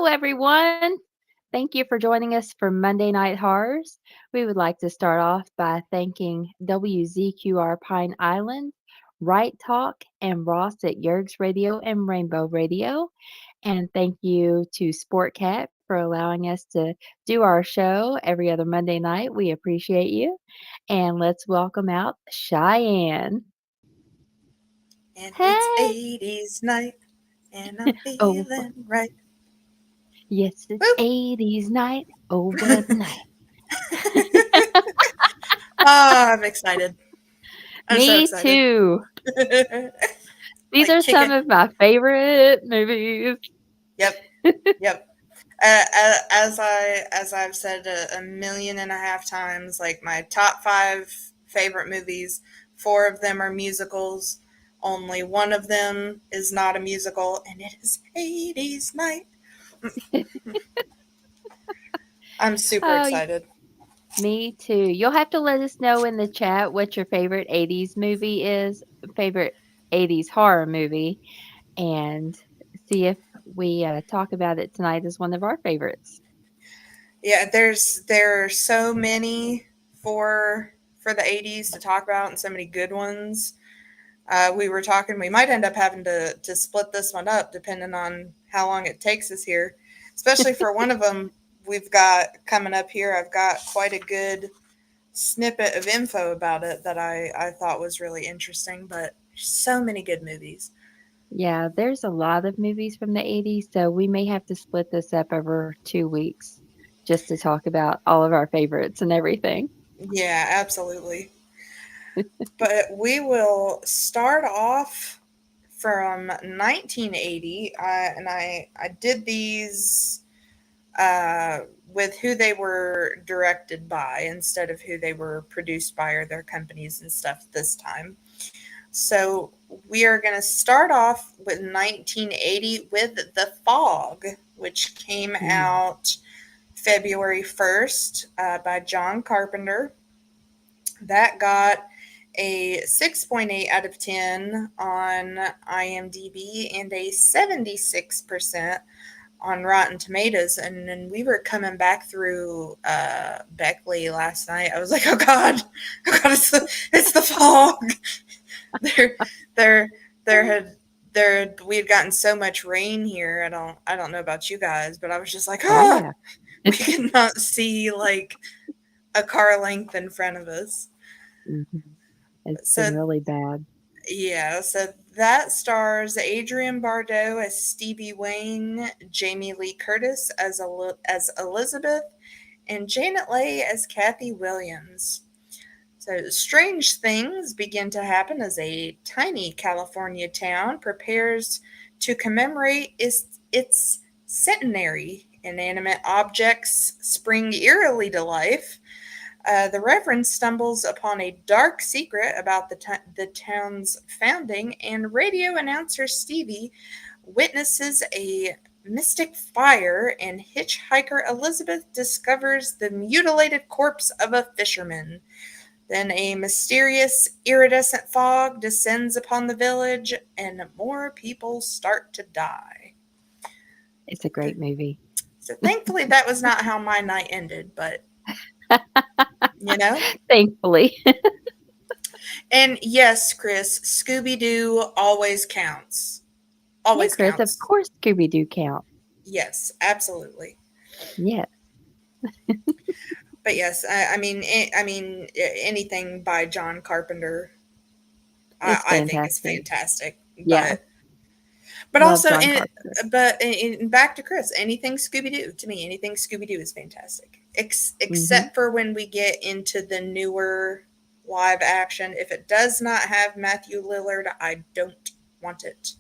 Hello, everyone. Thank you for joining us for Monday Night Horrors. We would like to start off by thanking WZQR Pine Island, Right Talk, and Ross at Yerg's Radio and Rainbow Radio. And thank you to Sportcat for allowing us to do our show every other Monday night. We appreciate you. And let's welcome out Cheyenne. And it's Hey. 80s night, and I'm Oh, feeling right. yes, it's Woo! 80s night. Oh, what a night. I'm excited. I'm so Me excited. too. These Like are kick some it. of my favorite movies. Yep, yep. As I've said a million and a half times, like my top five favorite movies, four of them are musicals. Only one of them is not a musical, and it is 80s night. I'm super Oh, excited. me too. You'll have to let us know in the chat what your favorite 80s movie is, favorite 80s horror movie, and see if we talk about it tonight as one of our favorites. Yeah, there are so many for the 80s to talk about and so many good ones. We were talking we might end up having to split this one up depending on how long it takes us here. Especially for one of them we've got coming up here. I've got quite a good snippet of info about it that I thought was really interesting, but so many good movies. Yeah, there's a lot of movies from the 80s, so we may have to split this up over 2 weeks just to talk about all of our favorites and everything. Yeah, absolutely. But we will start off from 1980, and I did these uh, with who they were directed by instead of who they were produced by or their companies and stuff this time. So we are going to start off with 1980 with The Fog, which came Mm. out February 1st by John Carpenter. That got a 6.8 out of 10 on IMDb and a 76% on Rotten Tomatoes. And then we were coming back through Beckley last night. I was like, oh God, it's the fog. there, there, there had we had gotten so much rain here. I don't know about you guys, but I was just like, Oh, yeah. we could not see like a car length in front of us. Mhm. It's been So really bad. yeah, so that stars Adrian Barbeau as Stevie Wayne, Jamie Lee Curtis as Elizabeth, and Janet Leigh as Kathy Williams. So strange things begin to happen as a tiny California town prepares to commemorate its centenary. Inanimate objects spring eerily to life. The Reverend stumbles upon a dark secret about the town's founding, and radio announcer Stevie witnesses a mystic fire, and hitchhiker Elizabeth discovers the mutilated corpse of a fisherman. Then a mysterious iridescent fog descends upon the village, and more people start to die. It's a great movie. So thankfully, that was not how my night ended, but you know. Thankfully. And yes, Chris, Scooby Doo always counts. Yeah, Always Chris, of counts. course Scooby-Doo count. Yes, absolutely. Yes, But yes, I mean, anything by John Carpenter, it's I think is fantastic. fantastic. Yeah, But love also, John Carpenter. back to Chris, anything Scooby Doo to me, anything Scooby Doo is fantastic. Mhm. Except for when we get into the newer live action, if it does not have Matthew Lillard, I don't want it.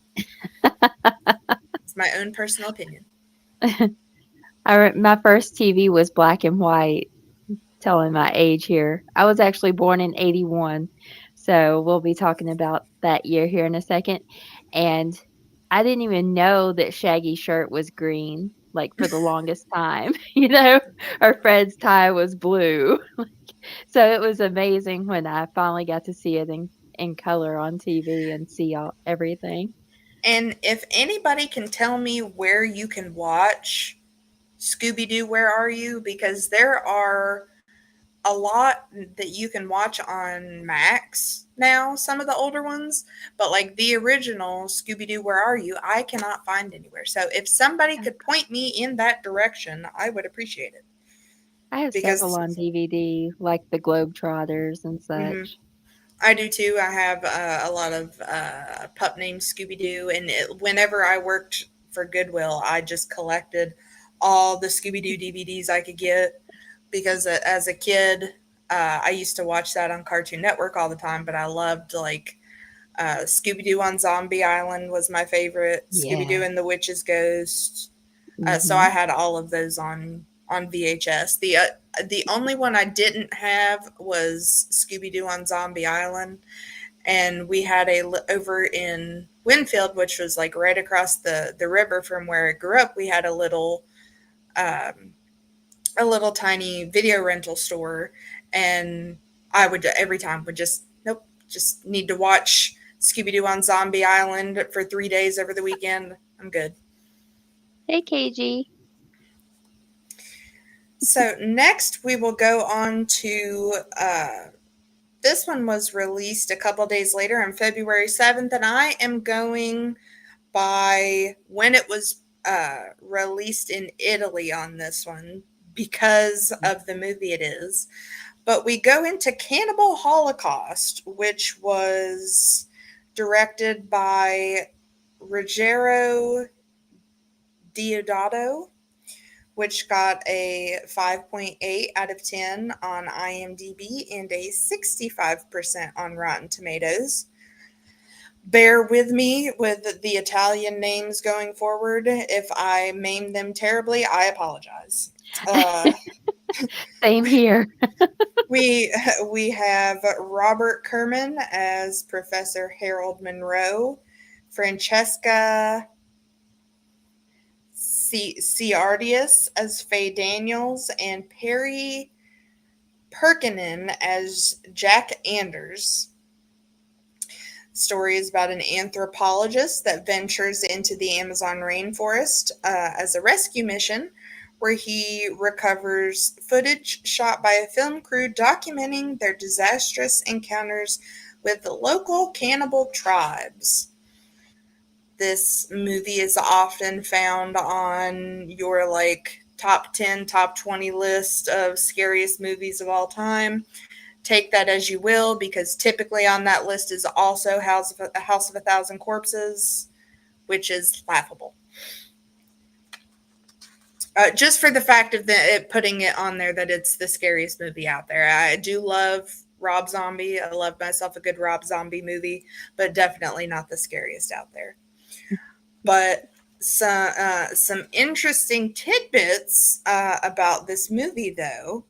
It's my own personal opinion. My first TV was black and white, telling my age here. I was actually born in 81, so we'll be talking about that year here in a second. And I didn't even know that Shaggy's shirt was green, like, for the longest time, or Fred's tie was blue. So it was amazing when I finally got to see it in color on TV and see all everything. And if anybody can tell me where you can watch Scooby Doo, where are you? Because there are a lot that you can watch on Max now, some of the older ones, but like the original Scooby Doo, where are you? I cannot find anywhere. So if somebody could point me in that direction, I would appreciate it. I have several Because on DVD, like the Globetrotters and mhm, such. I do too. I have a lot of pup named Scooby Doo, and whenever I worked for Goodwill, I just collected all the Scooby Doo DVDs I could get because as a kid, I used to watch that on Cartoon Network all the time. But I loved like Scooby Doo on Zombie Island was my favorite. Scooby Doo Yes. and the Witch's Ghost. So I Mhm. had all of those on VHS. The only one I didn't have was Scooby Doo on Zombie Island, and we had over in Winfield, which was like right across the river from where I grew up. We had um, a little tiny video rental store, and I would every time would just nope, just need to watch Scooby Doo on Zombie Island for 3 days over the weekend. I'm good. Hey, KG. So next we will go on to this one was released a couple days later on February 7th, and I am going by when it was released in Italy on this one because of the movie it is. But we go into Cannibal Holocaust, which was directed by Ruggero Deodato, which got a 5.8 out of 10 on IMDb and a 65% on Rotten Tomatoes. Bear with me with the Italian names going forward. If I maim them terribly, I apologize. Uh, Same here. we we have Robert Kerman as Professor Harold Monroe, Francesca Ciardius as Faye Daniels, and Perry Perkinen as Jack Anders. Story is about an anthropologist that ventures into the Amazon rainforest as a rescue mission where he recovers footage shot by a film crew documenting their disastrous encounters with local cannibal tribes. This movie is often found on your like top 10, top 20 list of scariest movies of all time. Take that as you will, because typically on that list is also House of a Thousand Corpses, which is laughable. Just for the fact of putting it on there that it's the scariest movie out there. I do love Rob Zombie. I love myself a good Rob Zombie movie, but definitely not the scariest out there. But some interesting tidbits about this movie, though,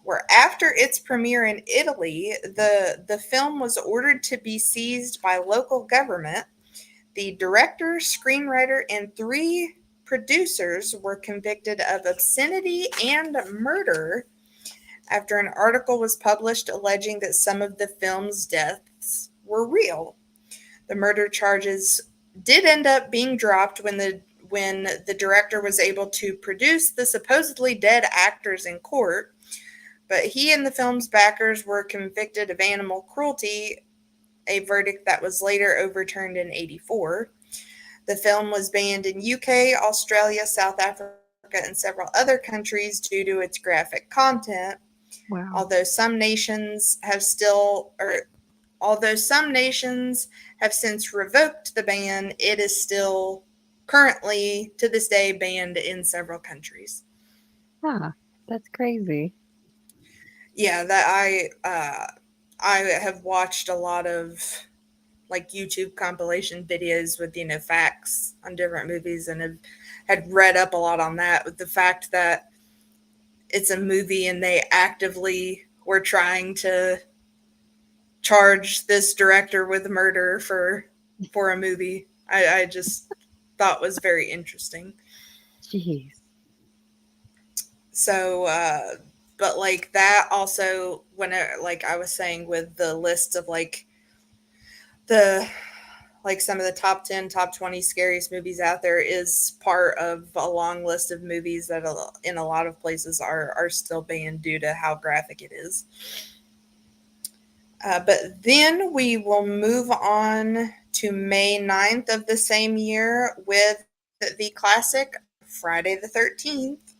where after its premiere in Italy, the film was ordered to be seized by local government. The director, screenwriter, and 3 producers were convicted of obscenity and murder after an article was published alleging that some of the film's deaths were real. The murder charges did end up being dropped when the director was able to produce the supposedly dead actors in court, but he and the film's backers were convicted of animal cruelty, a verdict that was later overturned in '84. The film was banned in UK, Australia, South Africa, and several other countries due to its graphic content. Wow. Although some nations have still, or although some nations have since revoked the ban, it is still currently to this day banned in several countries. Huh. That's crazy. Yeah, that I have watched a lot of like YouTube compilation videos with facts on different movies and have had read up a lot on that with the fact that it's a movie and they actively were trying to charge this director with murder for a movie. I just thought was very interesting. Jeez. So but like that also when like I was saying with the list of like the like some of the top 10, top 20 scariest movies out there is part of a long list of movies that in a lot of places are still banned due to how graphic it is. But then we will move on to May 9th of the same year with the classic Friday the 13th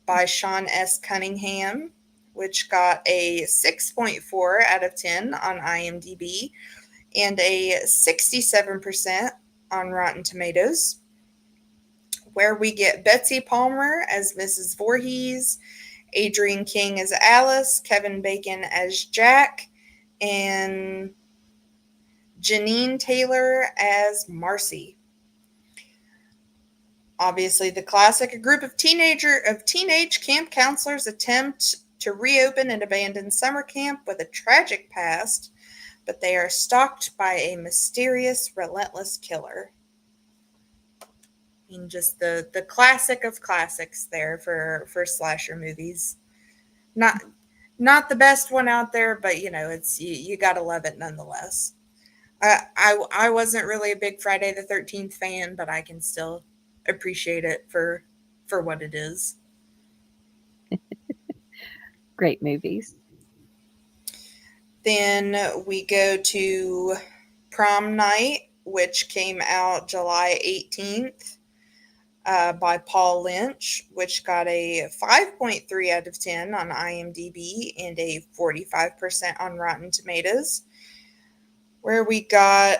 by Sean S. Cunningham, which got a 6.4 out of 10 on IMDb and a 67% on Rotten Tomatoes, where we get Betsy Palmer as Mrs. Voorhees, Adrienne King as Alice, Kevin Bacon as Jack, and Janine Taylor as Marcy. Obviously, the classic, a group of teenage camp counselors attempt to reopen an abandoned summer camp with a tragic past, but they are stalked by a mysterious, relentless killer. I mean, just the classic of classics there for slasher movies. Not the best one out there, but it's you gotta love it nonetheless. I wasn't really a big Friday the 13th fan, but I can still appreciate it for what it is. Great movies. Then we go to Prom Night, which came out July 18th by Paul Lynch, which got a 5.3 out of 10 on IMDb and a 45% on Rotten Tomatoes, where we got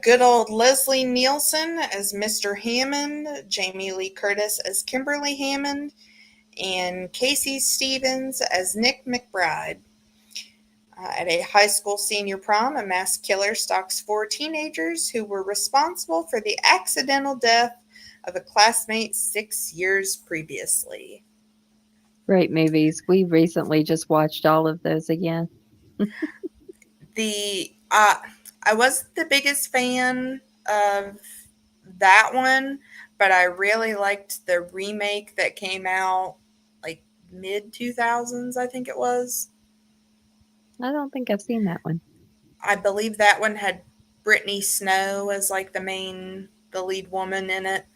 good old Leslie Nielsen as Mr. Hammond, Jamie Lee Curtis as Kimberly Hammond, and Casey Stevens as Nick McBride. At a high school senior prom, a mass killer stalks 4 teenagers who were responsible for the accidental death of a classmate 6 years previously. Great movies. We recently just watched all of those again. I wasn't the biggest fan of that one, but I really liked the remake that came out like mid 2000s, I think it was. I don't think I've seen that one. I believe that one had Brittany Snow as like the lead woman in it.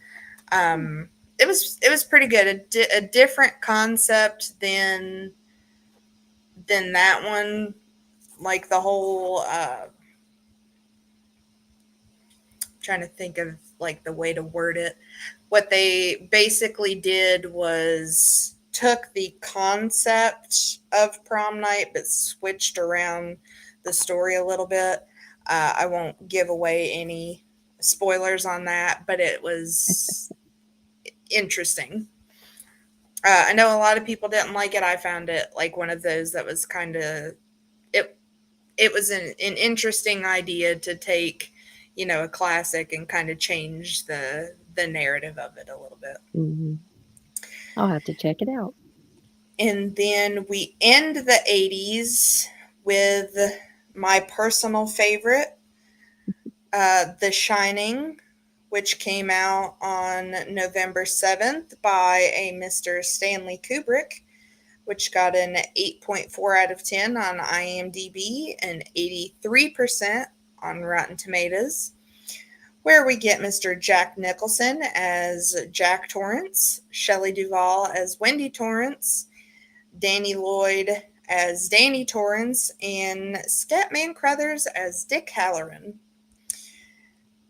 It was pretty good. A different concept than that one. Like the whole trying to think of like the way to word it. What they basically did was took the concept of prom night but switched around the story a little bit. I won't give away any spoilers on that, but it was interesting. I know a lot of people didn't like it. I found it like one of those that was kind of it was an interesting idea to take, a classic and kind of change the narrative of it a little bit. Mm-hmm. I'll have to check it out. And then we end the 80s with my personal favorite, The Shining, which came out on November 7th by a Mr. Stanley Kubrick, which got an 8.4 out of 10 on IMDb and 83% on Rotten Tomatoes, where we get Mr. Jack Nicholson as Jack Torrance, Shelley Duvall as Wendy Torrance, Danny Lloyd as Danny Torrance, and Scatman Crothers as Dick Halloran.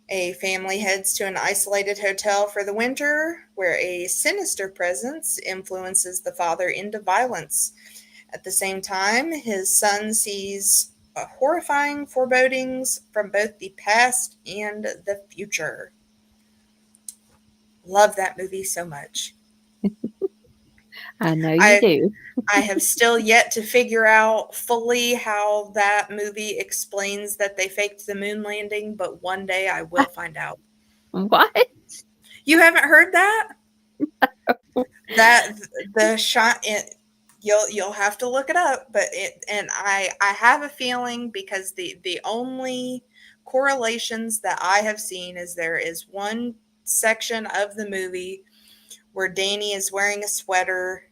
A family heads to an isolated hotel for the winter, where a sinister presence influences the father into violence. At the same time, his son sees horrifying forebodings from both the past and the future. Love that movie so much. I know you do. I have still yet to figure out fully how that movie explains that they faked the moon landing, but one day I will find out. What? You haven't heard that? That the shot you'll have to look it up, but I have a feeling because the only correlations that I have seen is there is one section of the movie where Danny is wearing a sweater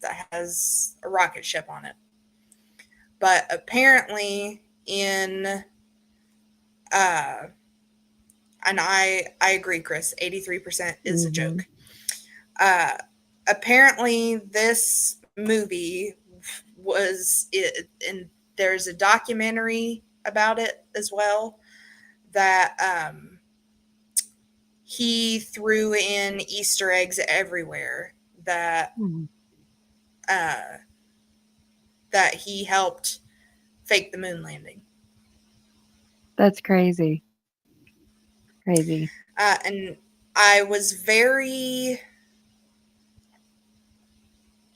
that has a rocket ship on it. But apparently in And I agree, Chris. 83% is a Hmm. joke. Uh, Apparently, this movie was it, and there's a documentary about it as well that he threw in Easter eggs everywhere that uh, that he helped fake the moon landing. That's crazy. Crazy. And I was very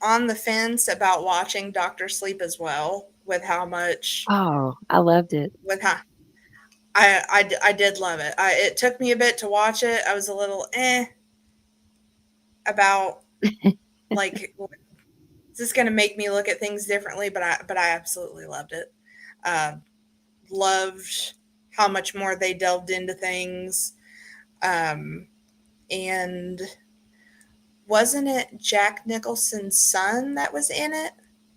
on the fence about watching Doctor Sleep as well, with how much Oh, I loved it. with how I did love it. It took me a bit to watch it. I was a little about, like, is this going to make me look at things differently? But I absolutely loved it. Uh, Loved how much more they delved into things. Um, and wasn't it Jack Nicholson's son that was in it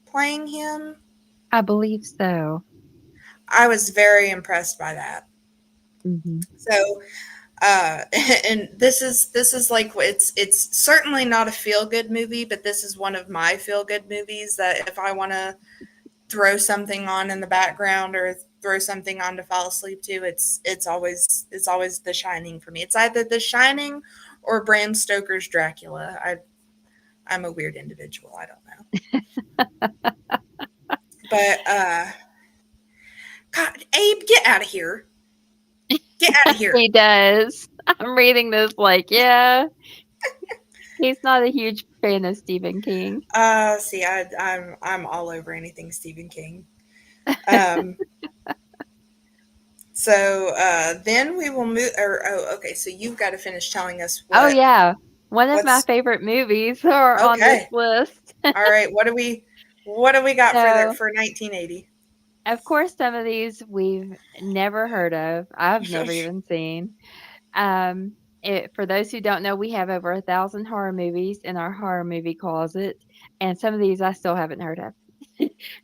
playing him? I believe so. I was very impressed by that. Hmm. So, and this is like, it's certainly not a feel good movie, but this is one of my feel good movies that if I want to throw something on in the background or throw something on to fall asleep to, it's always The Shining for me. It's either The Shining or Bram Stoker's Dracula. I'm a weird individual. I don't know, but God, Abe, get out of here! Get out of here! He does. I'm reading this like, yeah, he's not a huge fan of Stephen King. See, I'm all over anything Stephen King. Um, so then we will move. Okay. So you've got to finish telling us Oh, yeah. One of my what's favorite movies are on this okay. list. All right. What do we got So, for 1980? of course, some of these we've never heard of. I've never even seen. For those who don't know, we have over 1,000 horror movies in our horror movie closet, and some of these I still haven't heard of.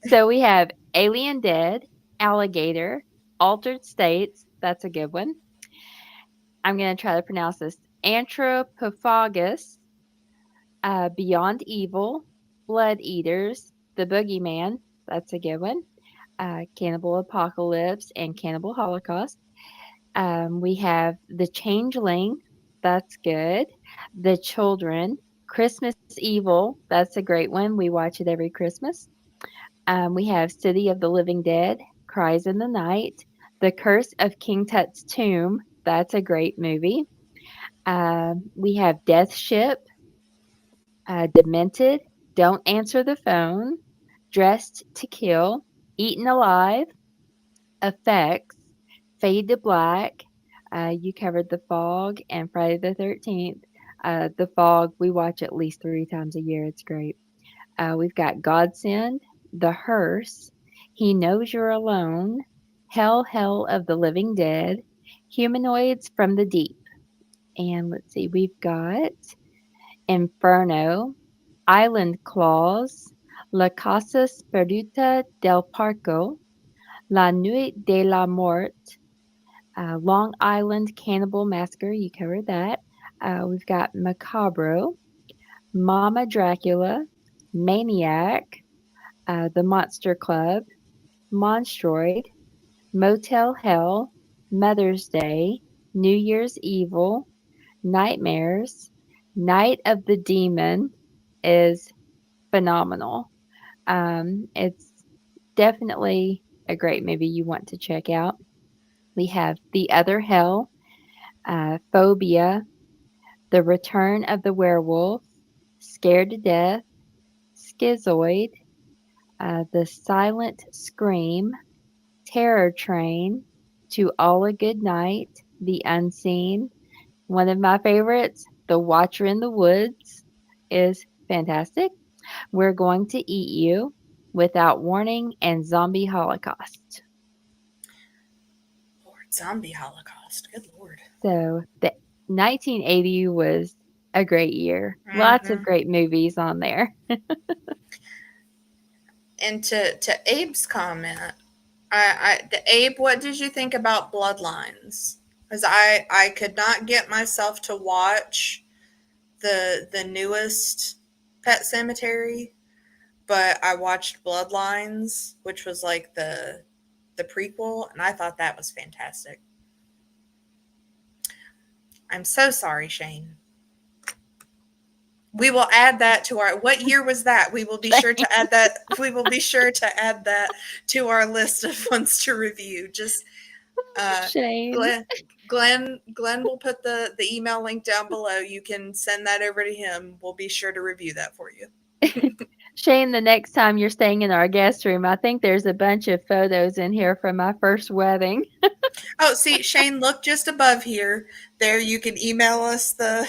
So we have Alien Dead, Alligator, Altered States. That's a good one. I'm going to try to pronounce this. Anthropophagus, Beyond Evil, Blood Eaters, The Boogeyman. That's a good one. Cannibal Apocalypse and Cannibal Holocaust. We have The Changeling. That's good. The Children. Christmas Evil. That's a great one. We watch it every Christmas. We have City of the Living Dead. Cries in the Night. The Curse of King Tut's Tomb. That's a great movie. We have Death Ship. Demented. Don't Answer the Phone. Dressed to Kill. Eaten Alive. Effects. Fade to Black. You covered The Fog and Friday the 13th. The Fog, we watch at least 3 times a year. It's great. We've got Godsend, The Hearse, He Knows You're Alone, Hell, Hell of the Living Dead, Humanoids from the Deep. And let's see, we've got Inferno, Island Claws, La Casa Sperduta del Parco, La Nuit de la Mort, Long Island Cannibal Massacre, you covered that. We've got Macabro, Mama Dracula, Maniac, The Monster Club, Monstroid, Motel Hell, Mother's Day, New Year's Evil, Nightmares, Night of the Demon is phenomenal. It's definitely a great movie you want to check out. We have The Other Hell, Phobia, The Return of the Werewolf, Scared to Death, Schizoid, The Silent Scream, Terror Train, To All a Good Night, The Unseen. One of my favorites, The Watcher in the Woods, is fantastic. We're Going to Eat You, Without Warning, and Zombie Holocaust. Lord, Zombie Holocaust. Good Lord. So the 1980 was a great year. Lots of Hmm. great movies on there. And to Abe's comment, Abe, what did you think about Bloodlines? Because I could not get myself to watch the newest Pet Cemetery, but I watched Bloodlines, which was like the prequel, and I thought that was fantastic. I'm so sorry, Shane. We will add that to our. What year was that? We will be sure to add that. We will be sure to add that to our list of ones to review. Just Shane. Glenn will put the email link down below. You can send that over to him. We'll be sure to review that for you. Shane, the next time you're staying in our guest room, I think there's a bunch of photos in here from my first wedding. Oh, see, Shane, look just above here. There, you can email us the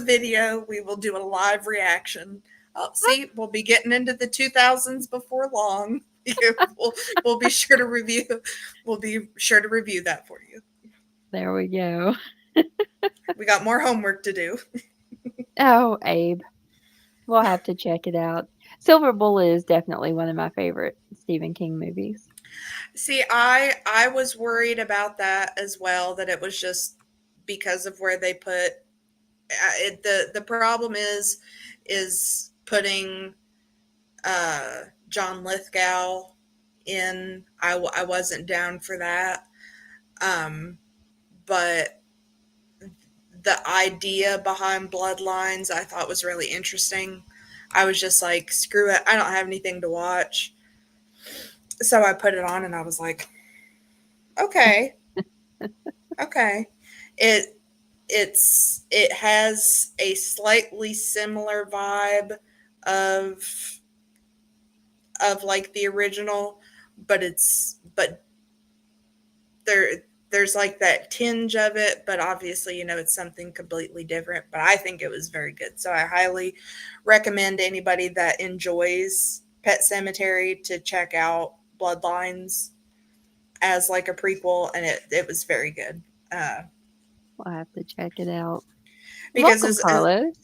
video. We will do a live reaction. Oh, see, we'll be getting into the 2000s before long. We'll be sure to review. We'll be sure to review that for you. There we go. We got more homework to do. Oh, Abe. We'll have to check it out. Silver Bullet is definitely one of my favorite Stephen King movies. See, I was worried about that as well, that it was just because of where they put it. The problem is putting John Lithgow in. I wasn't down for that, but the idea behind Bloodlines I thought was really interesting. I was just like, screw it, I don't have anything to watch. So I put it on and I was like, okay. Okay. It has a slightly similar vibe of like the original, but there's like that tinge of it, but obviously, it's something completely different. But I think it was very good. So I highly recommend anybody that enjoys Pet Cemetery to check out Bloodlines as like a prequel, and it was very good. We'll have to check it out. Because Welcome, Carlos.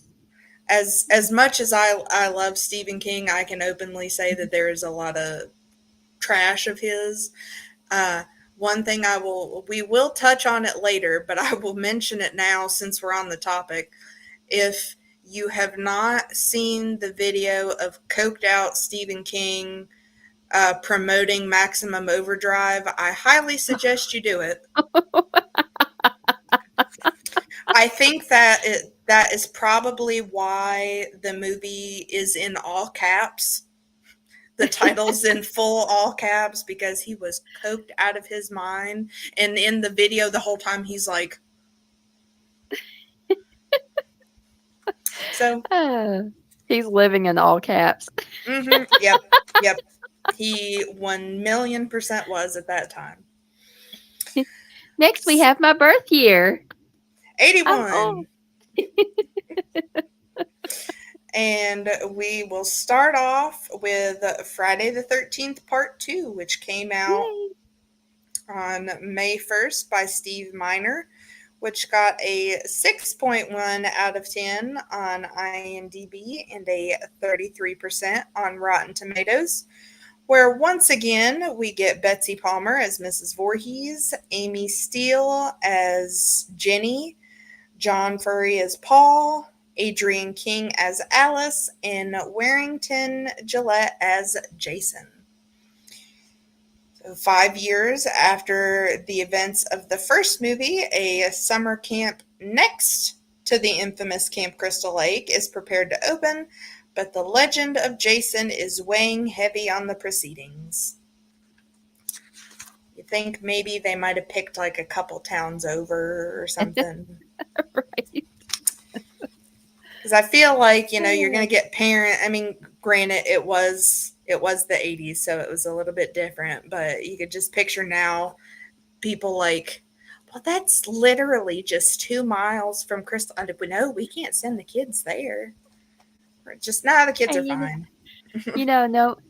As much as I love Stephen King, I can openly say that there is a lot of trash of his. One thing we will touch on it later, but I will mention it now since we're on the topic. If you have not seen the video of coked out Stephen King promoting Maximum Overdrive, I highly suggest you do it. I think that is probably why the movie is in all caps. The title's in full all caps because he was coked out of his mind. And in the video, the whole time he's like, so. He's living in all caps. Mm-hmm, yep. He 1,000,000% was at that time. Next, we have my birth year. 81. And we will start off with Friday the 13th, Part 2, which came out on May 1st by Steve Miner, which got a 6.1 out of 10 on IMDb and a 33% on Rotten Tomatoes, where once again we get Betsy Palmer as Mrs. Voorhees, Amy Steele as Jenny, John Furry as Paul, Adrienne King as Alice, and Warrington Gillette as Jason. So 5 years after the events of the first movie, a summer camp next to the infamous Camp Crystal Lake is prepared to open, but the legend of Jason is weighing heavy on the proceedings. You think maybe they might have picked like a couple towns over or something. Right. Because I feel like, you're going to get granted, it was the 80s, so it was a little bit different, but you could just picture now people like, well, that's literally just 2 miles from Crystal. No, we can't send the kids there. We're just, the kids are fine.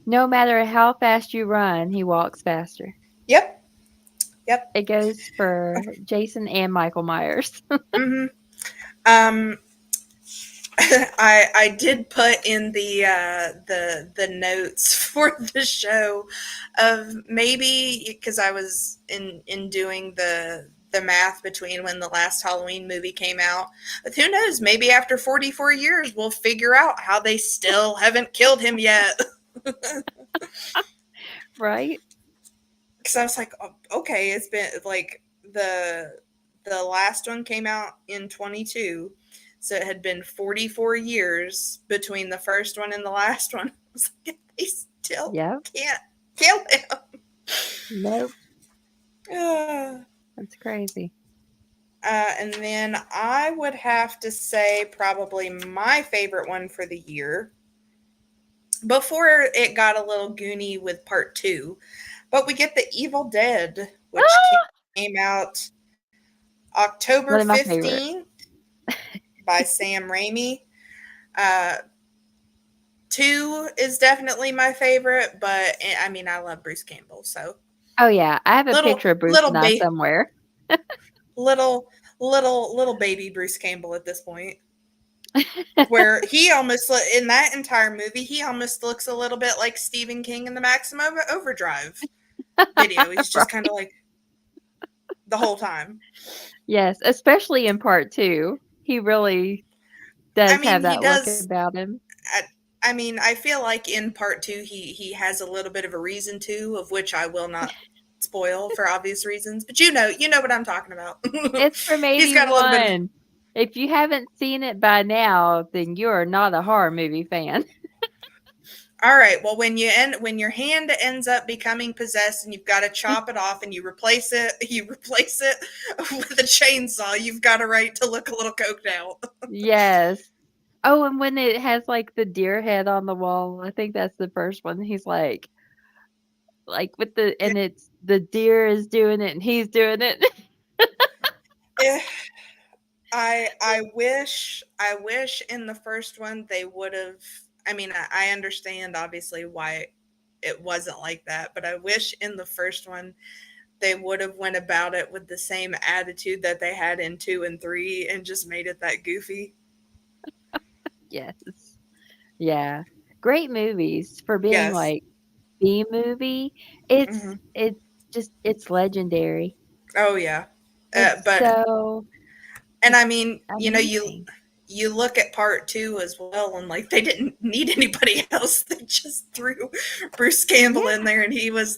No matter how fast you run, he walks faster. Yep. It goes for Jason and Michael Myers. Mm-hmm. I did put in the notes for the show of maybe, because I was in doing the the math between when the last Halloween movie came out. But who knows? Maybe after 44 years, we'll figure out how they still haven't killed him yet. Right? Because I was like, oh, okay, it's been like the last one came out in 22, so it had been 44 years between the first one and the last one. I was like, they still Yep. can't kill him. Nope. Uh, That's crazy. and then I would have to say probably my favorite one for the year, before it got a little goony with part 2, but we get The Evil Dead, which came out October One of my favorites. 15th by Sam Raimi. 2 is definitely my favorite, but I mean, I love Bruce Campbell, so. Oh, yeah. I have a Little, picture of Bruce little, and I somewhere. little baby Bruce Campbell at this point. Where he almost, in that entire movie, he almost looks a little bit like Stephen King in the Maximum Overdrive video. He's just kind of like the whole time. Yes, especially in part 2. He really does have that look about him. I mean, I feel like in part 2, he has a little bit of a reason to, of which I will not spoil for obvious reasons. But you know what I'm talking about. It's from 81. He's got a little bit of... If you haven't seen it by now, then you are not a horror movie fan. All right. Well, when your hand ends up becoming possessed and you've got to chop it off and you replace it with a chainsaw, you've got a right to look a little coked out. Yes. Oh, and when it has like the deer head on the wall, I think that's the first one. He's like with and it's the deer is doing it and he's doing it. I wish in the first one they would have. I mean, I understand obviously why it wasn't like that, but I wish in the first one they would have went about it with the same attitude that they had in 2 and 3 and just made it that goofy. Yes. Yeah. Great movies for being like B movie. It's legendary. Oh yeah. But and I mean, amazing. you look at part 2 as well, and like they didn't need anybody else. They just threw Bruce Campbell in there, and he was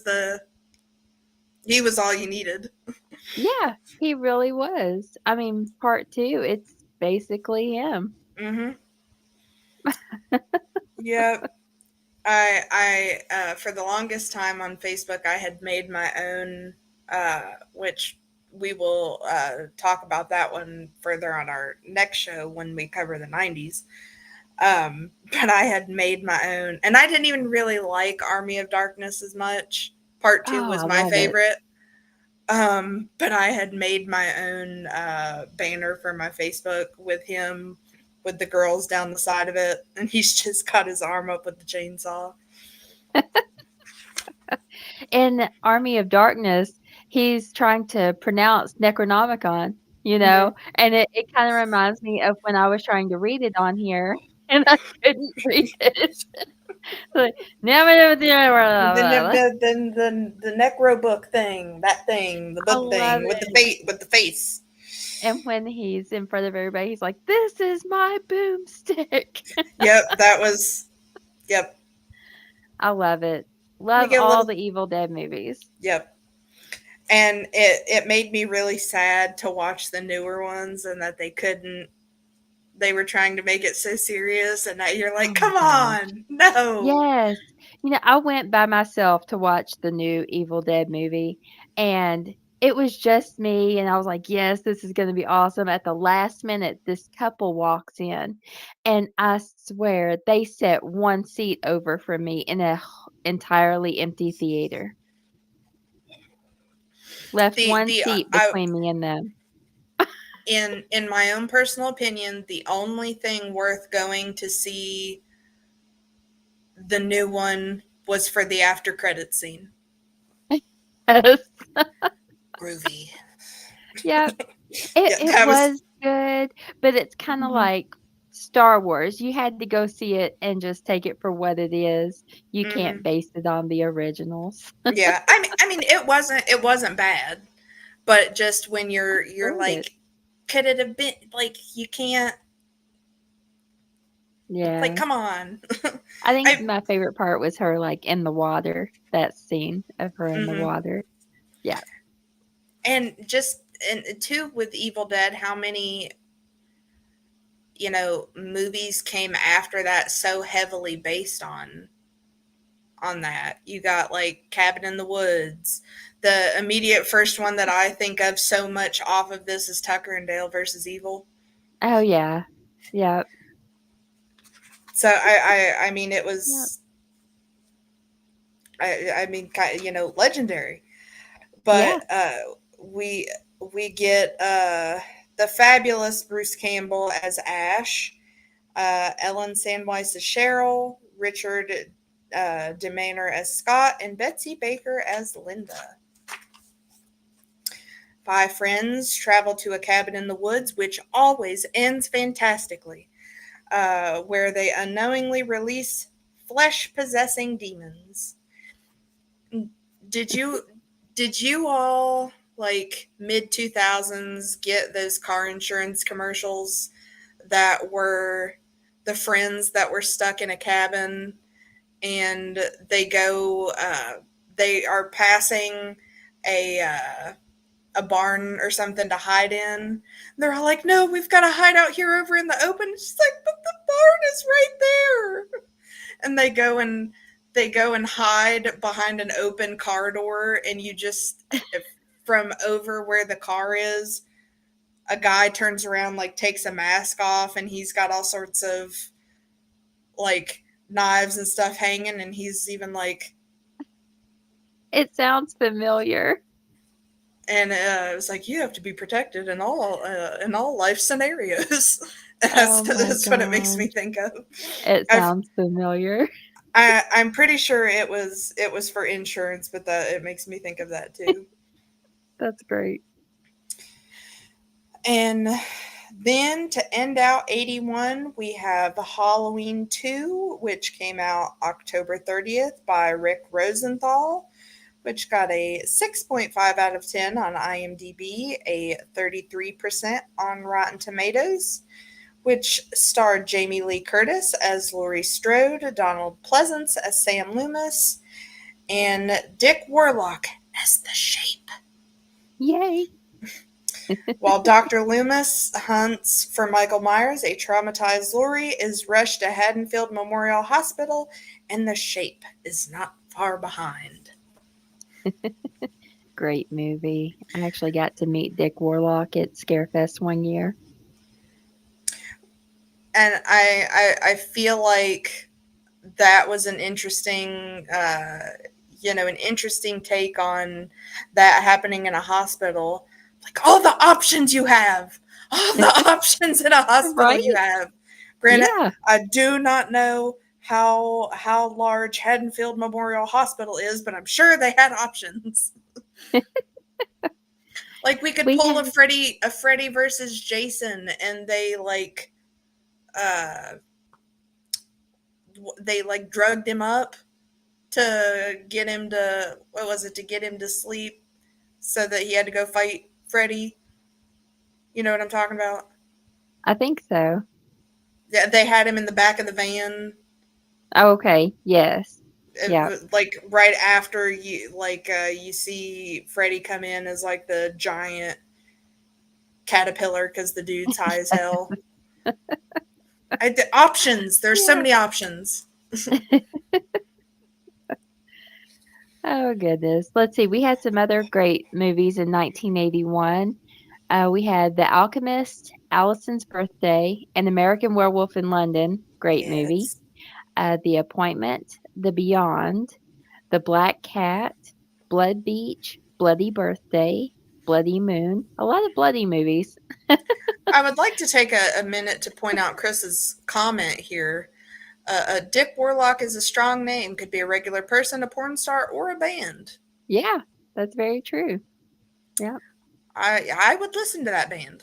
all you needed. Yeah, he really was. I mean, part 2, it's basically him. Mm-hmm. Yep. I for the longest time on Facebook, I had made my own, which we will talk about that one further on our next show when we cover the 90s. But I had made my own, and I didn't even really like Army of Darkness as much. Part 2 was my favorite. But I had made my own banner for my Facebook with him, with the girls down the side of it, and he's just got his arm up with the chainsaw. In Army of Darkness, he's trying to pronounce Necronomicon, and it kind of reminds me of when I was trying to read it on here, and I couldn't read it. Like, the necro book thing, the book thing with the face. And when he's in front of everybody, he's like, "This is my boomstick." Yep, that was. Yep. I love it. Love all the Evil Dead movies. Yep. And it made me really sad to watch the newer ones, and that they couldn't. They were trying to make it so serious, and now you're like, come on, no. Yes. I went by myself to watch the new Evil Dead movie, and it was just me, and I was like, yes, this is going to be awesome. At the last minute, this couple walks in, and I swear they set one seat over from me in an entirely empty theater. Left one seat between me and them. In my own personal opinion, the only thing worth going to see the new one was for the after credits scene. Yes. Groovy. Yeah. It was good, but it's kind of like Star Wars. You had to go see it and just take it for what it is. You can't base it on the originals. Yeah. I mean it wasn't bad. but just when you're Enjoyed it. like, could it have been like, you can't, like, Yeah. come on. I think I my favorite part was her, like, in the water, that scene of her in the hmm water. Yeah. and just, and too, with Evil Dead, how many, movies came after that so heavily based on that. You got like Cabin in the Woods. The immediate first one that I think of so much off of this is Tucker and Dale versus Evil. Oh, yeah. Yep. So I mean, it Yep. was, I mean, legendary. But Yeah. we we get the fabulous Bruce Campbell as Ash, Ellen Sandweiss as Cheryl, Richard DeManer as Scott, and Betsy Baker as Linda. Five friends travel to a cabin in the woods, which always ends fantastically, where they unknowingly release flesh possessing demons. Did you did you all, like, mid 2000s, get those car insurance commercials that were the friends that were stuck in a cabin, and they are passing a a barn or something to hide in. They're all like, "No, we've got to hide out here over in the open." She's like, "But the barn is right there." And they go and hide behind an open car door, and you just, from over where the car is, a guy turns around, like, takes a mask off, and he's got all sorts of, like, knives and stuff hanging, and he's even like, It sounds familiar. and it was like, you have to be protected in all life scenarios. Oh my That's what it makes me gosh. think of. It I've sounds familiar. I'm pretty sure it was for insurance, but that it makes me think of that too. That's great. And then to end out 81, we have Halloween 2, which came out October 30th by Rick Rosenthal, which got a 6.5 out of 10 on IMDb, a 33% on Rotten Tomatoes, which starred Jamie Lee Curtis as Laurie Strode, Donald Pleasance as Sam Loomis, and Dick Warlock as the Shape. Yay. While Dr. Loomis hunts for Michael Myers, a traumatized Laurie is rushed to Haddonfield Memorial Hospital, and the Shape is not far behind. Great movie. I actually got to meet Dick Warlock at Scarefest one year. And I feel like that was an interesting, an interesting take on that happening in a hospital. Like, all the options you have, all the options in a hospital Right? you have. Granted, Yeah. I do not know how large Haddonfield Memorial Hospital is, but I'm sure they had options. Like, we could We pull had a Freddy versus Jason, and uh they like drugged him up to get him to, what was it, to get him to sleep so that he had to go fight Freddy. You know what I'm talking about? I think so. Yeah, they had him in the back of the van. Oh, okay. Yes. Yeah. Like, right after you see Freddy come in as like the giant caterpillar because the dude's high as hell. The options. There's so Yeah. many options. Oh goodness. Let's see. We had some other great movies in 1981. We had The Alchemist, Allison's Birthday, An American Werewolf in London. Great movie. Yes. The Appointment, The Beyond, The Black Cat, Blood Beach, Bloody Birthday, Bloody Moon. A lot of bloody movies. I would like to take a minute to point out Chris's comment here. Dick Warlock is a strong name. Could be a regular person, a porn star, or a band. Yeah, that's very true. Yeah. I would listen to that band.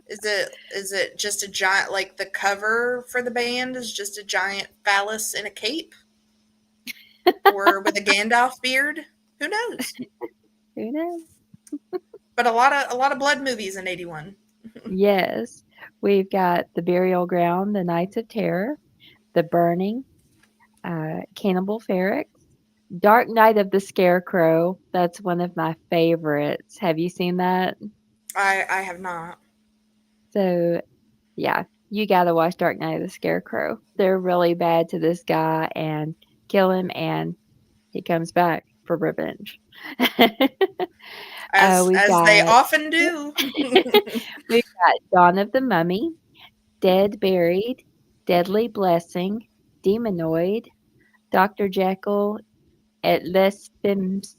Is it just a giant, like, the cover for the band is just a giant phallus in a cape, or with a Gandalf beard? Who knows? Who knows? But a lot of blood movies in 81. Yes. We've got The Burial Ground, The Nights of Terror, The Burning, Cannibal Ferox, Dark Night of the Scarecrow. That's one of my favorites. Have you seen that? I have not. So, yeah, you gotta watch Dark Night of the Scarecrow. They're really bad to this guy and kill him, and he comes back for revenge. As We've as they got often do. we've got Dawn of the Mummy, Dead Buried, Deadly Blessing, Demonoid, Dr. Jekyll at Les Fims,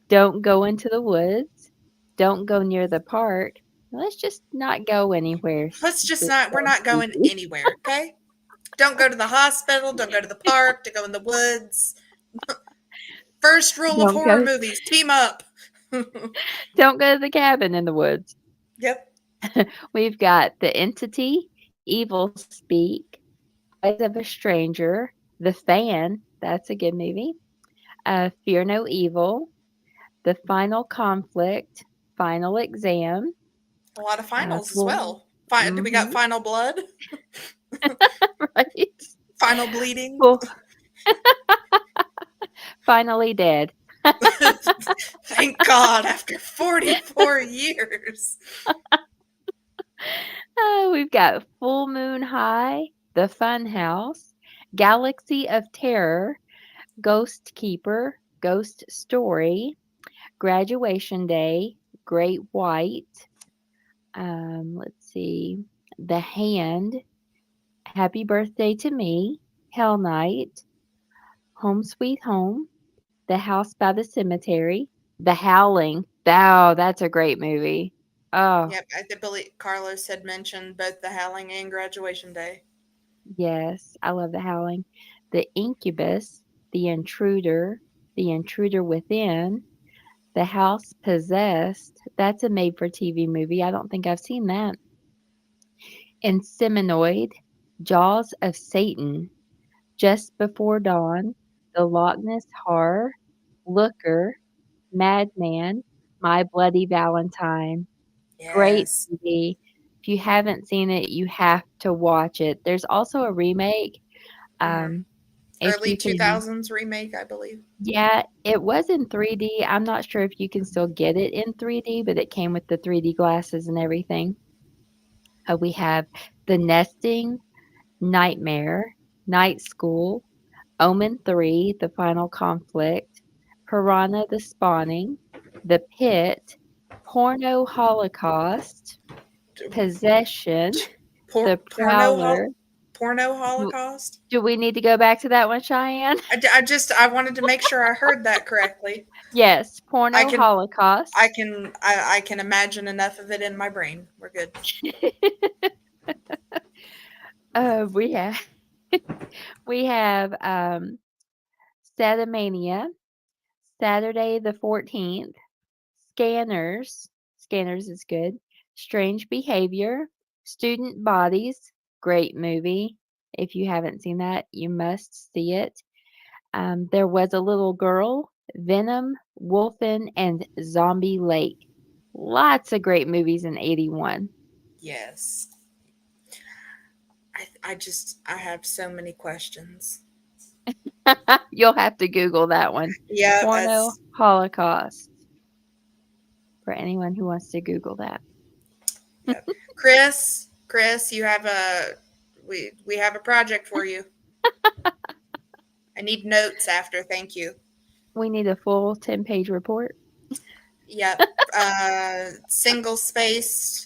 Don't Go Into the Woods, Don't Go Near the Park. Let's just not go anywhere. Let's just This not. We're sounds not going creepy. anywhere. Okay. Don't go to the hospital. Don't go to the park. To go in the woods. First rule of Don't horror go movies: team up. don't go to the cabin in the woods. Yep. We've got The Entity, Evil Speak, Eyes of a Stranger, The Fan, that's a good movie. Fear No Evil, The Final Conflict, Final Exam, A lot of finals as Full. well. Do we got Mm-hmm. final blood? Right. Final bleeding? Full. Finally Dead. Thank God, after 44 years. We've got Full Moon High, The Fun House, Galaxy of Terror, Ghost Keeper, Ghost Story, Graduation Day, Great White. Let's see. The Hand, Happy Birthday to Me, Hell Night, Home Sweet Home, The House by the Cemetery, The Howling. Oh, that's a great movie. Oh, Yep, I think Billy Carlos had mentioned both The Howling and Graduation Day. yes, I love The Howling. The Incubus, The Intruder Within, The House Possessed. That's a made for TV movie. I don't think I've seen that. Inseminoid, Jaws of Satan, Just Before Dawn, The Loch Ness Horror, Looker, Madman, My Bloody Valentine. Great Yes. movie. If you haven't seen it, you have to watch it. There's also a remake. Hmm. Um, if Early you can, 2000s remake, I believe. yeah, it was in 3D. I'm not sure if you can still get it in 3D, but it came with the 3D glasses and everything. We have The Nesting, Nightmare, Night School, Omen 3, The Final Conflict, Piranha the Spawning, The Pit, Porno Holocaust, Possession, Por- The porno Prowler. hol- Porno Do, Holocaust? do we need to go back to that one, Cheyenne? I wanted to make sure I heard that correctly. Yes, I Porno can Holocaust. I can imagine enough of it in my brain. We're good. We have we have Satamania, Saturday the 14th, Scanners. Scanners is good. Strange Behavior, Student Bodies, great movie. If you haven't seen that, you must see it. There Was a Little Girl, Venom, Wolfen, and Zombie Lake. Lots of great movies in 81. Yes. I have so many questions. You'll have to Google that one. Yeah, Porno that's Holocaust for anyone who wants to Google that. yeah. Chris, you have a we have a project for you. I need notes after. Thank you. We need a full 10-page report. Yep. Single spaced.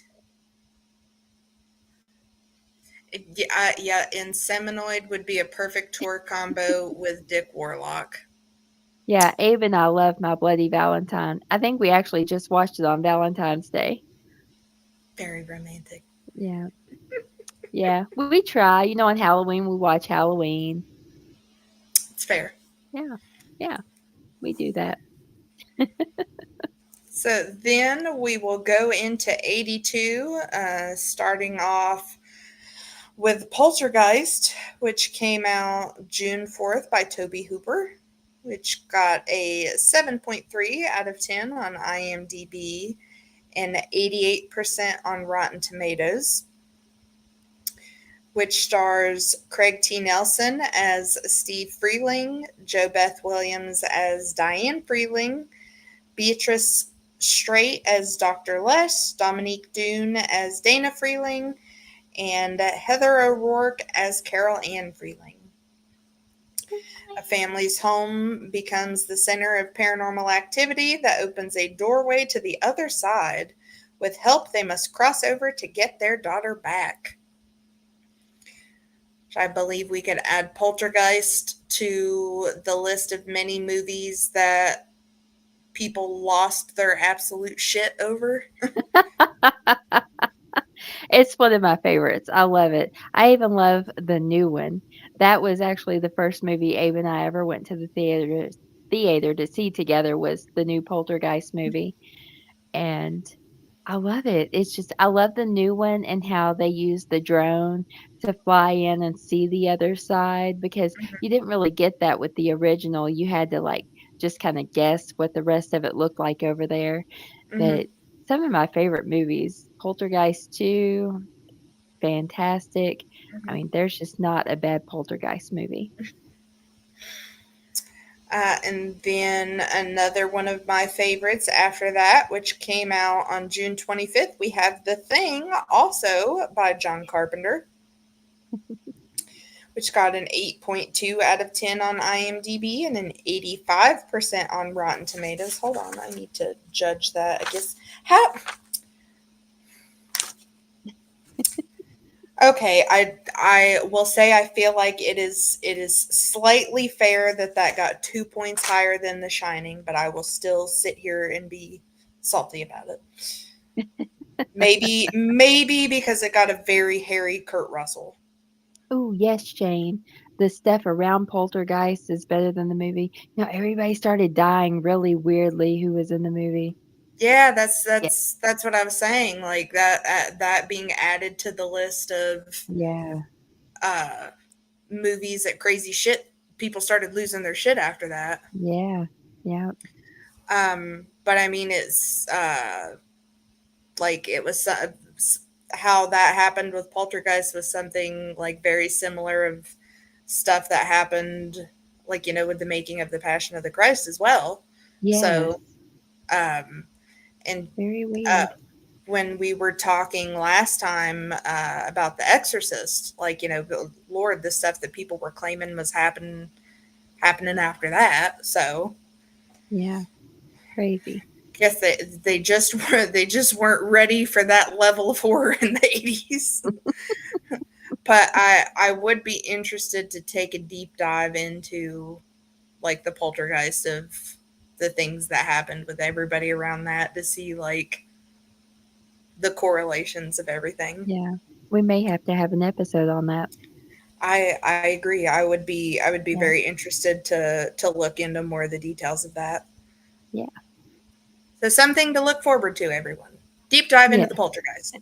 Yeah. Inseminoid would be a perfect tour combo with Dick Warlock. Yeah, Abe and I love My Bloody Valentine. I think we actually just watched it on Valentine's Day. Very romantic. Yeah. Yeah. We try. On Halloween, we watch Halloween. It's fair. Yeah. Yeah. We do that. So then we will go into 82, starting off with Poltergeist, which came out June 4th by Toby Hooper. which got a 7.3 out of 10 on IMDb and 88% on Rotten Tomatoes, which stars Craig T. Nelson as Steve Freeling, Jo Beth Williams as Diane Freeling, Beatrice Straight as Dr. Les, Dominique Dune as Dana Freeling, and Heather O'Rourke as Carol Ann Freeling. A family's home becomes the center of paranormal activity that opens a doorway to the other side. With help, they must cross over to get their daughter back. I believe we could add Poltergeist to the list of many movies that people lost their absolute shit over. It's one of my favorites. I love it. I even love the new one. That was actually the first movie Abe and I ever went to the theater to see together was the new Poltergeist movie. And I love it. It's just I love the new one and how they use the drone to fly in and see the other side because you didn't really get that with the original. You had to like just kind of guess what the rest of it looked like over there. Mm-hmm. But some of my favorite movies, Poltergeist 2, fantastic. I Mm-hmm. mean, there's just not a bad Poltergeist movie. And then another one of my favorites after that, which came out on June 25th, we have The Thing, also by John Carpenter, which got an 8.2 out of 10 on IMDb and an 85% on Rotten Tomatoes. Hold on, I need to judge that. I guess how. Okay, I will say I feel like it is slightly fair that got 2 points higher than The Shining, but I will still sit here and be salty about it. Maybe because it got a very hairy Kurt Russell. Oh, yes, Jane. The stuff around Poltergeist is better than the movie. Now everybody started dying really weirdly who was in the movie. Yeah, Yeah. that's what I was saying. Like that being added to the list of Yeah. uh, movies that crazy shit people started losing their shit after that. Yeah. Yeah. But I mean, it's like it was how that happened with Poltergeist was something like very similar of stuff that happened, like with the making of the Passion of the Christ as well. Yes. So, um, and Very uh, weird. when we were talking last time about The Exorcist, like Lord, the stuff that people were claiming was happening after that. So, Yeah. Crazy. guess they just weren't ready for that level of horror in the 80s. But I would be interested to take a deep dive into like the poltergeist of the things that happened with everybody around that to see like the correlations of everything. Yeah. We may have to have an episode on that. I agree. I would be Yeah. very interested to look into more of the details of that. Yeah. So something to look forward to, everyone. Deep dive into Yeah. the poltergeist.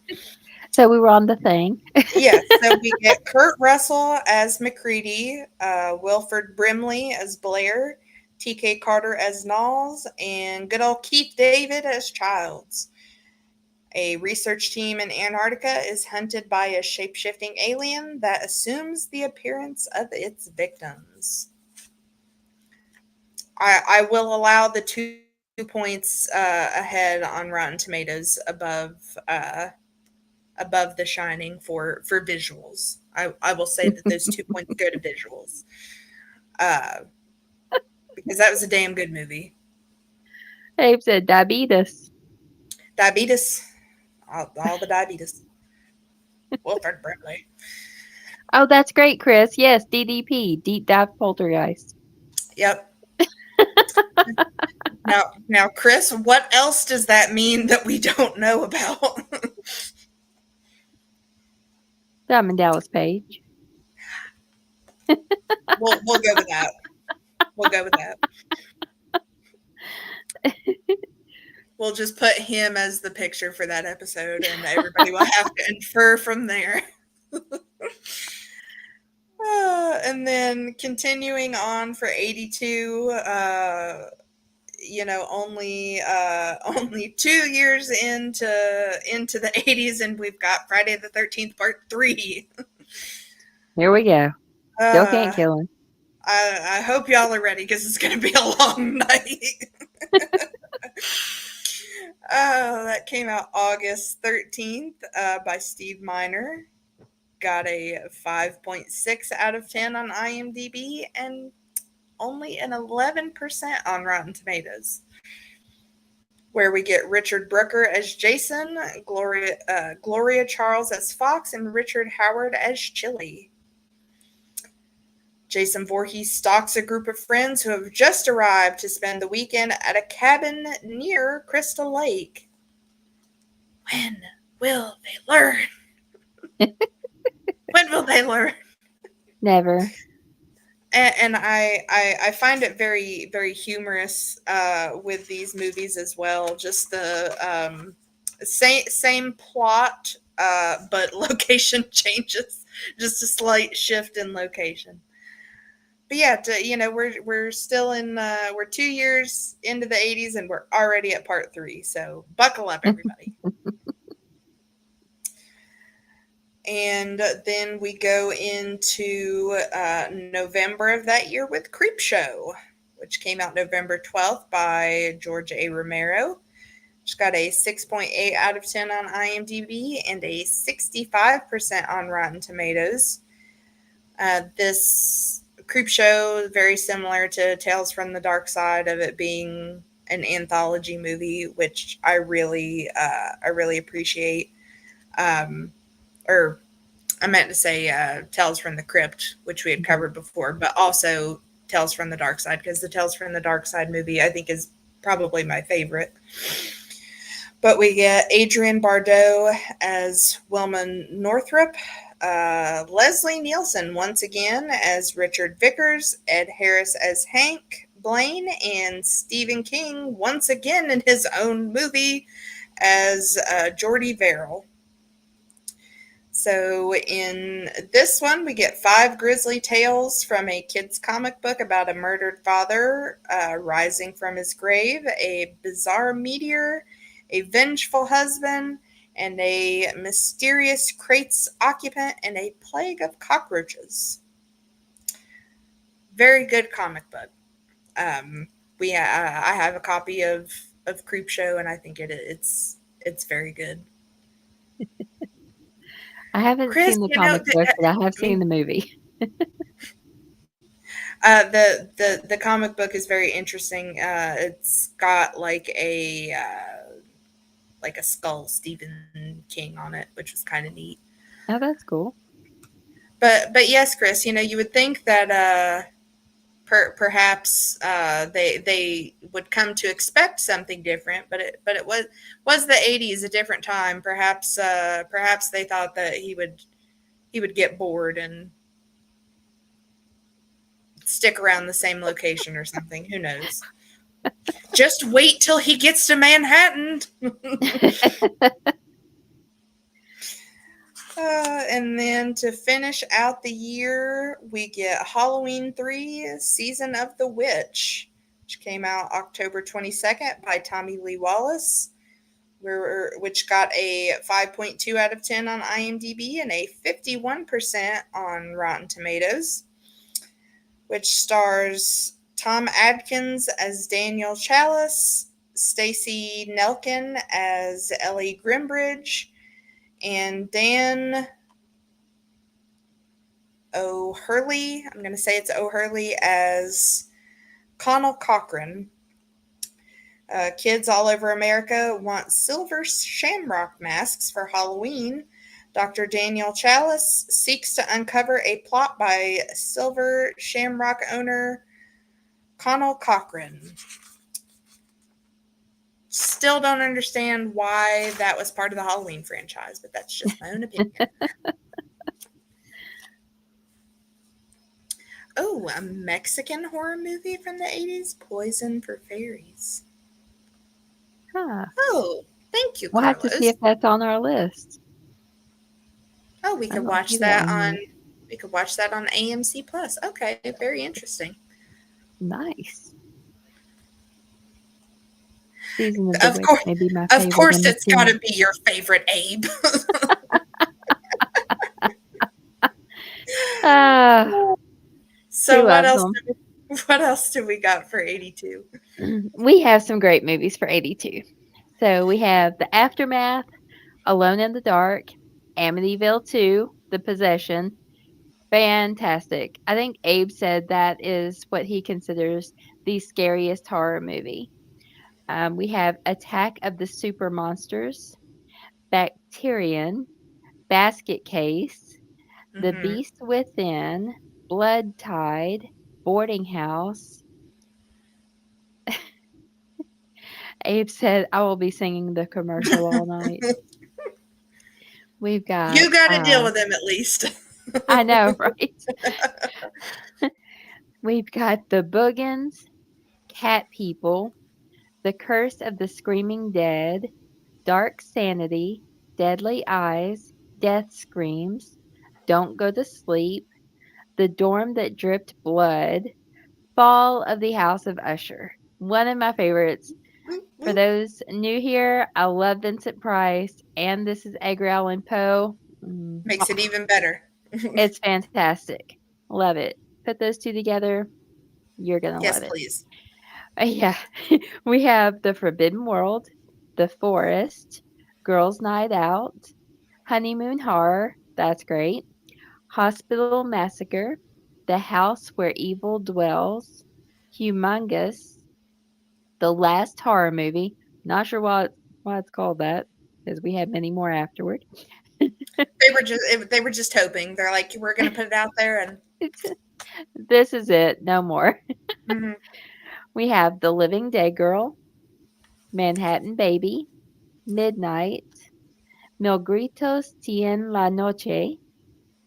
So we were on The Thing. Yes, so we get Kurt Russell as McCready, Wilford Brimley as Blair, T.K. Carter as Knowles, and good old Keith David as Childs. A research team in Antarctica is hunted by a shape-shifting alien that assumes the appearance of its victims. I will allow the 2 points ahead on Rotten Tomatoes above The Shining for visuals. I will say that those 2 points go to visuals uh, because that was a damn good movie. Abe said diabetes. Diabetes, all the diabetes. Wilford Brimley. Oh, that's great, Chris. Yes, DDP, Deep Dive Poltergeist. Yep. Now, Chris, what else does that mean that we don't know about? Diamond Dallas Page. We'll go with that. We'll go with that. We'll just put him as the picture for that episode, and everybody will have to infer from there. And And then continuing on for 82, only 2 years into the 80s, and we've got Friday the 13th Part 3. Here we go. Still can't Uh, kill him. I hope y'all are ready because it's going to be a long night. That came out August 13th by Steve Miner. Got a 5.6 out of 10 on IMDb and only an 11% on Rotten Tomatoes. Where we get Richard Brooker as Jason, Gloria Charles as Fox, and Richard Howard as Chili. Jason Voorhees stalks a group of friends who have just arrived to spend the weekend at a cabin near Crystal Lake. When will they learn? When will they learn? Never. And I find it very, very humorous with these movies as well. Just the same plot, but location changes. Just a slight shift in location. But yeah, we're still in we're 2 years into the 80s and we're already at part 3. So buckle up, everybody. And then we go into November of that year with Creepshow, which came out November 12th by George A. Romero. Which got a 6.8 out of 10 on IMDb and a 65% on Rotten Tomatoes. This Creepshow, very similar to Tales from the Dark Side, of it being an anthology movie, which I really appreciate. Or I meant to say Tales from the Crypt, which we had covered before, but also Tales from the Dark Side, because the Tales from the Dark Side movie I think is probably my favorite. But we get Adrienne Barbeau as Wilma Northrup, Leslie Nielsen once again as Richard Vickers, Ed Harris as Hank Blaine, and Stephen King once again in his own movie as Jordy Verrill. So in this one, we get 5 grisly tales from a kid's comic book about a murdered father rising from his grave, a bizarre meteor, a vengeful husband, and a mysterious crate's occupant, and a plague of cockroaches. Very good comic book. I have a copy of Creepshow, and I think it's very good. I haven't Chris, seen the comic book, but I have seen the movie. The comic book is very interesting. It's got like a skull Stephen King on it, which was kind of neat. Oh, that's cool. But yes, Chris, you would think that perhaps they would come to expect something different, but it was the 80s, a different time. Perhaps they thought that he would get bored and stick around the same location or something. Who knows? Just wait till he gets to Manhattan. And then to finish out the year, we get Halloween 3, Season of the Witch, which came out October 22nd by Tommy Lee Wallace, which got a 5.2 out of 10 on IMDb and a 51% on Rotten Tomatoes, which stars Tom Adkins as Daniel Chalice, Stacey Nelkin as Ellie Grimbridge, and Dan O'Hurley, I'm going to say it's O'Hurley, as Connell Cochran. Kids all over America want silver shamrock masks for Halloween. Dr. Daniel Chalice seeks to uncover a plot by silver shamrock owner Connell Cochran. Still don't understand why that was part of the Halloween franchise, but that's just my own opinion. Oh, a Mexican horror movie from the 80s, Poison for Fairies. Huh. Oh, thank you, We'll Carlos. have to see if that's on our list. Oh, we could watch that on We could watch that on AMC Plus. Okay, very interesting. Nice. Season of the Of Witch course, may be my of favorite course, in the it's got series. to be your favorite, Abe. Ah, So she loves them. what else do we got for 82? We have some great movies for 82. So we have The Aftermath, Alone in the Dark, Amityville 2, The Possession. Fantastic. I think Abe said that is what he considers the scariest horror movie. We have Attack of the Super Monsters, Bacterian, Basket Case, The Hmm. Beast Within, Blood Tide, Boarding House. Abe said, I will be singing the commercial all night. We've got, You got to deal with them at least. I know, right? We've got The Boogans, Cat People, The Curse of the Screaming Dead, Dark Sanity, Deadly Eyes, Death Screams, Don't Go to Sleep, The Dorm That Dripped Blood, Fall of the House of Usher. One of my favorites. For those new here, I love Vincent Price, and this is Edgar Allan Poe. Makes it even better. It's fantastic. Love it. Put those two together, you're going to Yes, love it. please. Yeah. We have The Forbidden World, The Forest, Girls' Night Out, Honeymoon Horror. That's great. Hospital Massacre, The House Where Evil Dwells, Humongous, The Last Horror Movie. Not sure why it's called that, because we had many more afterward. They were just hoping. They're like, we're going to put it out there, and This is it. No more. mhm. We have The Living Dead Girl, Manhattan Baby, Midnight, Mil Gritos Tien la Noche,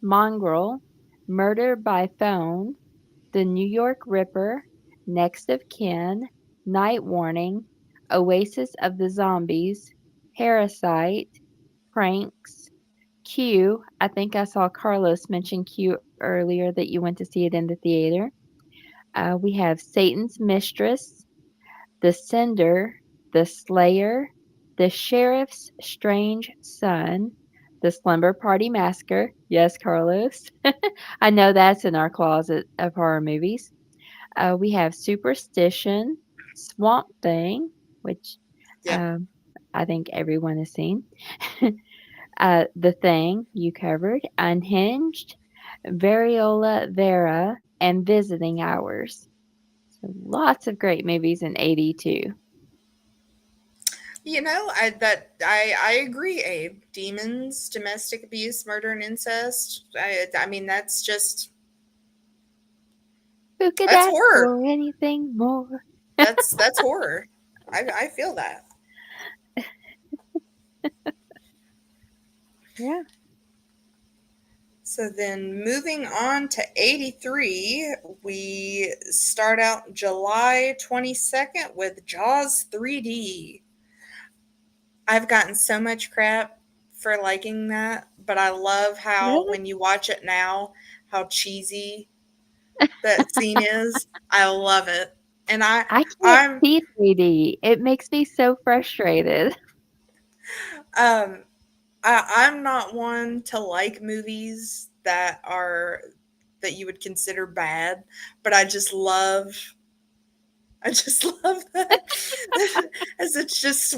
Mongrel, Murder by Phone, The New York Ripper, Next of Kin, Night Warning, Oasis of the Zombies, Parasite, Pranks, Q. I think I saw Carlos mention Q earlier that you went to see it in the theater. We have Satan's Mistress, The Sender, The Slayer, The Sheriff's Strange Son, The Slumber Party Massacre. Yes, Carlos. I know that's in our closet of horror movies. We have Superstition, Swamp Thing, which Yep. um, I think everyone has seen. The Thing, you covered. Unhinged, Variola Vera, and Visiting Hours. So lots of great movies in 82. I agree, Abe. Demons, domestic abuse, murder, and incest. I mean, Who could that's ask horror. for anything more? That's horror. I feel that. Yeah. So then moving on to 83, we start out July 22nd with Jaws 3D. I've gotten so much crap for liking that, but I love how Really? when you watch it now, how cheesy that scene is. I love it. And I can't I'm see 3D. It makes me so frustrated. um I'm not one to like movies that you would consider bad, but I just love that as it's just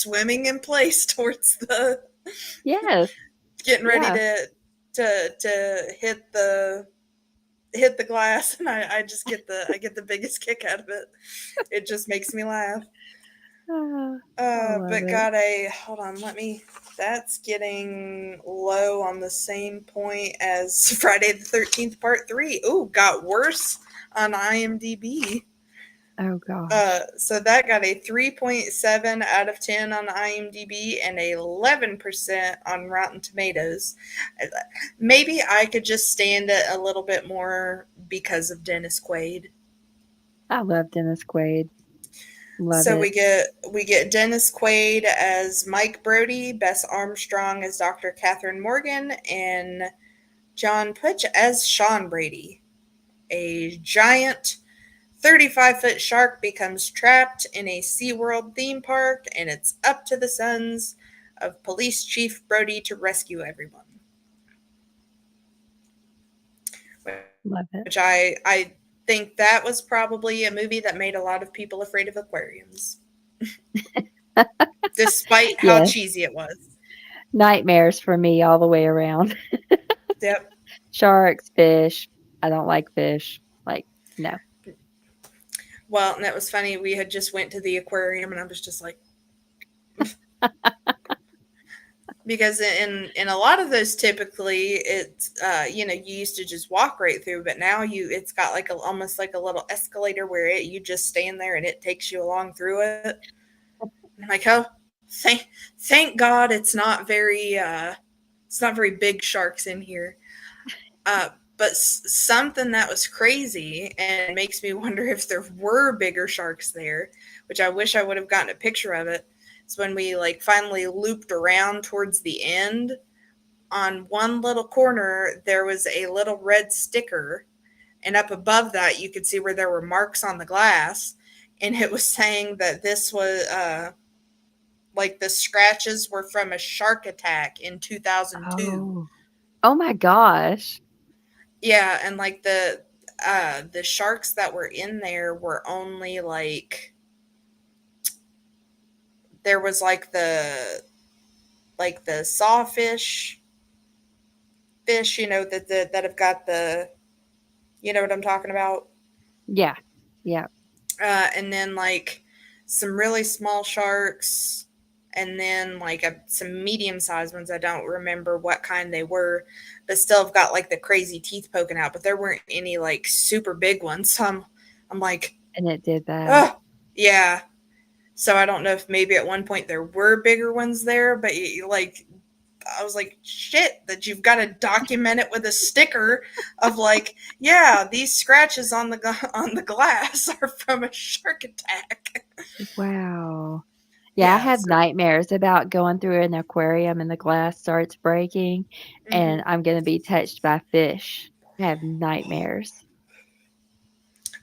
swimming in place towards the Yes. getting ready Yeah. to hit the glass, and I get the biggest kick out of it. It just makes me laugh. Ah, I love But it. hold on, that's getting low on the same point as Friday the 13th Part 3. Ooh, got worse on IMDb. Oh gosh. So that got a 3.7 out of 10 on IMDb and a 11% on Rotten Tomatoes. Maybe I could just stand it a little bit more because of Dennis Quaid. I love Dennis Quaid. Love So it. we get Dennis Quaid as Mike Brody, Bess Armstrong as Dr. Catherine Morgan, and John Putch as Sean Brady. A giant 35-foot shark becomes trapped in a SeaWorld theme park, and it's up to the sons of Police Chief Brody to rescue everyone. Love Which it. I think that was probably a movie that made a lot of people afraid of aquariums, despite how Yes. cheesy it was. Nightmares for me all the way around. Yep. Sharks, fish. I don't like fish. Like, no. Well, and that was funny. We had just went to the aquarium, and I was just like, because in a lot of those, typically it's you used to just walk right through, but now it's got like almost like a little escalator where you just stand there and it takes you along through it. I'm like, oh, thank God it's not very big sharks in here. But something that was crazy and makes me wonder if there were bigger sharks there, which I wish I would have gotten a picture of it, is when we like finally looped around towards the end. On one little corner, there was a little red sticker, and up above that, you could see where there were marks on the glass, and it was saying that this was like the scratches were from a shark attack in 2002. Oh. Oh my gosh. Yeah, and like the sharks that were in there were only like there was like the sawfish fish, that have got the you know what I'm talking about? Yeah. Yeah. And then like some really small sharks, and then like some medium sized ones. I don't remember what kind they were, but still have got like the crazy teeth poking out. But there weren't any like super big ones. So I'm like, And it did that. oh yeah. So I don't know if maybe at one point there were bigger ones there, but like I was like, shit, that you've got to document it with a sticker of like, yeah, these scratches on the glass are from a shark attack. Wow. Yeah, I Yeah. have So, nightmares about going through an aquarium and the glass starts breaking and mhm. I'm going to be touched by fish. I have nightmares.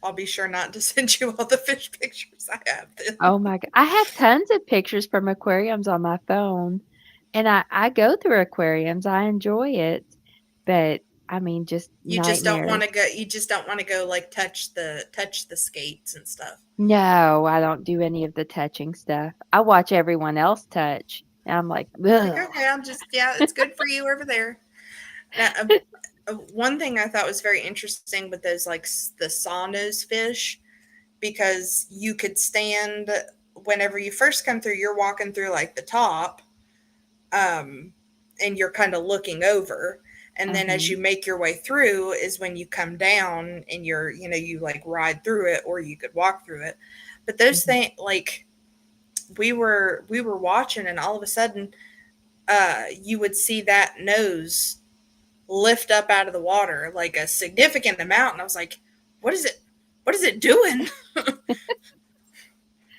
I'll be sure not to send you all the fish pictures I have then. Oh my god. I have tons of pictures from aquariums on my phone, and I go through aquariums, I enjoy it, but, I mean, just You just don't want nightmares. to go. You just don't want to go like touch the skates and stuff. No, I don't do any of the touching stuff. I watch everyone else touch, and I'm like, Like, "Ugh." okay, I'm just yeah, it's good for you over there. Now, one thing I thought was very interesting with those like the sawnose fish, because you could stand whenever you first come through, you're walking through like the top, um, and you're kind of looking over. And then as you Mhm, make your way through is when you come down and you like ride through it, or you could walk through it. But those mhm. things, like we were watching, and all of a sudden, you would see that nose lift up out of the water like a significant amount, and I was like, "What is it? What is it doing?"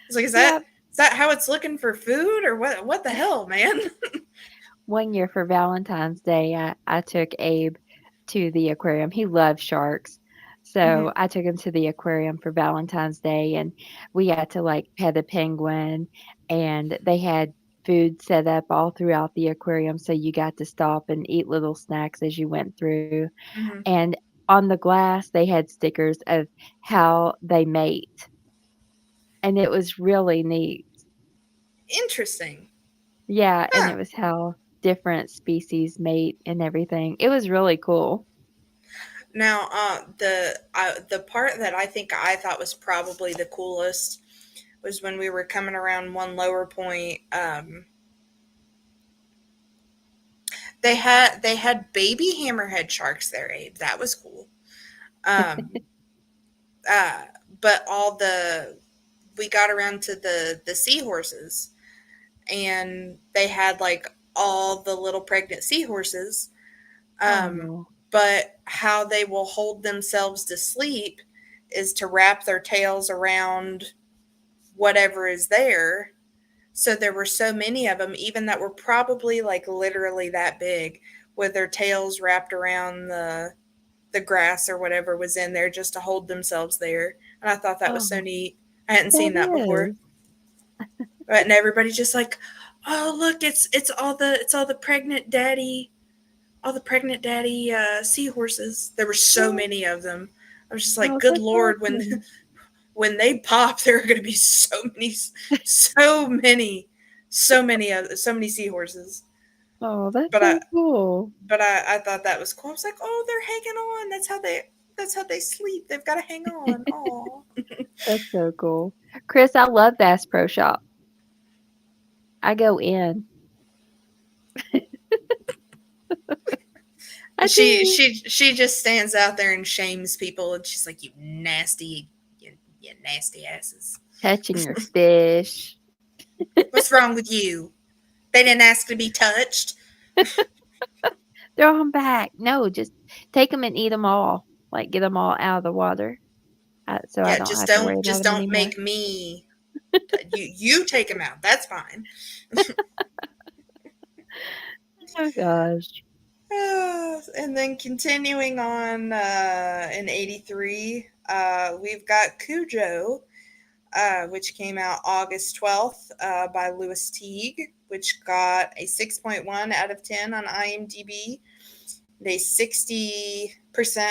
It's like, Yep. is that how it's looking for food, or what? What the hell, man? One year for Valentine's Day, I took Abe to the aquarium. He loves sharks. Hmm. So I took him to the aquarium for Valentine's Day and we got to like pet a penguin and they had food set up all throughout the aquarium so you got to stop and eat little snacks as you went through. Hmm. And on the glass they had stickers of how they mate. And it was really neat. Interesting. Yeah, and Huh. it was how different species mate and everything. It was really cool. Now, the part that I think I thought was probably the coolest was when we were coming around one lower point. They had baby hammerhead sharks there, Abe. That was cool. Um, uh, but all the we got around to the seahorses, and they had like all the little pregnant seahorses. Um, Oh. but how they will hold themselves to sleep is to wrap their tails around whatever is there. So there were so many of them, even that were probably like literally that big, with their tails wrapped around the grass or whatever was in there just to hold themselves there. And I thought that was so Oh, neat. I hadn't that seen that before. is. And everybody's just like, "Oh, look, it's all the pregnant daddy, seahorses." There were so Oh, many of them. I was just like, oh, "Good that's Lord, awesome. when they pop, there are going to be so many, so many seahorses." Oh, that's But so cool. I thought that was cool. I was like, "Oh, they're hanging on. That's how they sleep. They've got to hang on." Oh, That's so cool. Chris, I love Bass Pro Shop. I go in. I do. she just stands out there and shames people, and she's like, you nasty asses. Touching your fish. What's wrong with you? They didn't ask to be touched. Throw them back. No, just take them and eat them all. Like, get them all out of the water, so I Yeah, don't have to worry about just them don't anymore. make me. You take them out. That's fine. Oh, gosh. And then continuing on in '83, we've got Cujo, which came out August 12th by Louis Teague, which got a 6.1 out of 10 on IMDb, and a 60%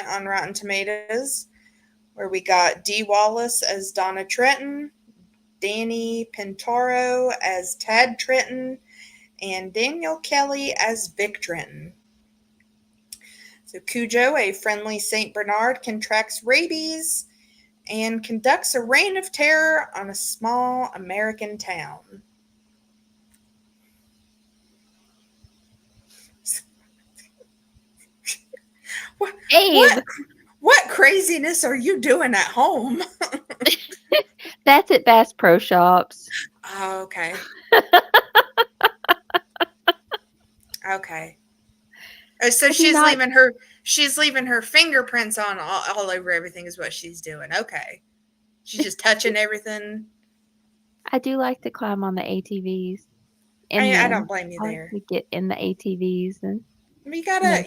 on Rotten Tomatoes, where we got Dee Wallace as Donna Trenton, Danny Pintaro as Tad Trenton, and Daniel Kelly as Vic Trenton. So Cujo, a friendly St. Bernard, contracts rabies and conducts a reign of terror on a small American town. What, Abe, what craziness are you doing at home? that's at Bass Pro Shops. Oh, okay. Okay. So Have you not? she's leaving her fingerprints on all over everything is what she's doing. Okay. She's just touching everything. I do like to climb on the ATVs. And I then don't blame you I like there. to get in the ATVs and, You you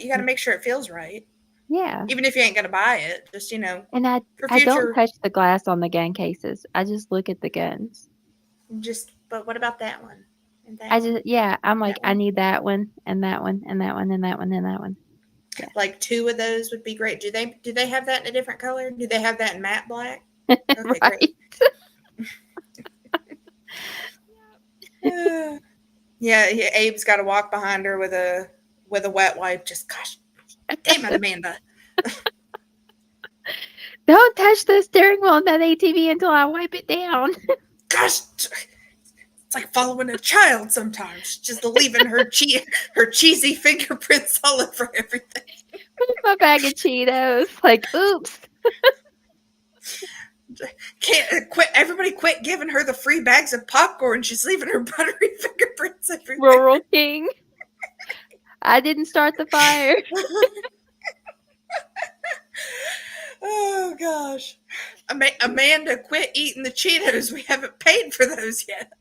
gotta make sure it feels right. yeah. Even if you ain't gonna buy it, just And for I don't future. touch the glass on the gun cases. I just look at the guns. But what about that one? And that I one? just, yeah, I'm like, That I one? need that one and that one and that one and that one and that one. Yeah. Like 2 of those would be great. Do they have that in a different color? Do they have that in matte black? Okay, great. Right. Yeah, Abe's got to walk behind her with a wet wipe. Just gosh, damn it, Amanda. Don't touch the steering wheel on that ATV until I wipe it down. Gosh, it's like following a child sometimes. Just leaving her cheesy fingerprints all over everything. My bag of Cheetos. Like, oops. Can't quit. Everybody quit giving her the free bags of popcorn. She's leaving her buttery fingerprints everywhere. Rural King. I didn't start the fire. Oh gosh, Amanda, quit eating the Cheetos. We haven't paid for those yet.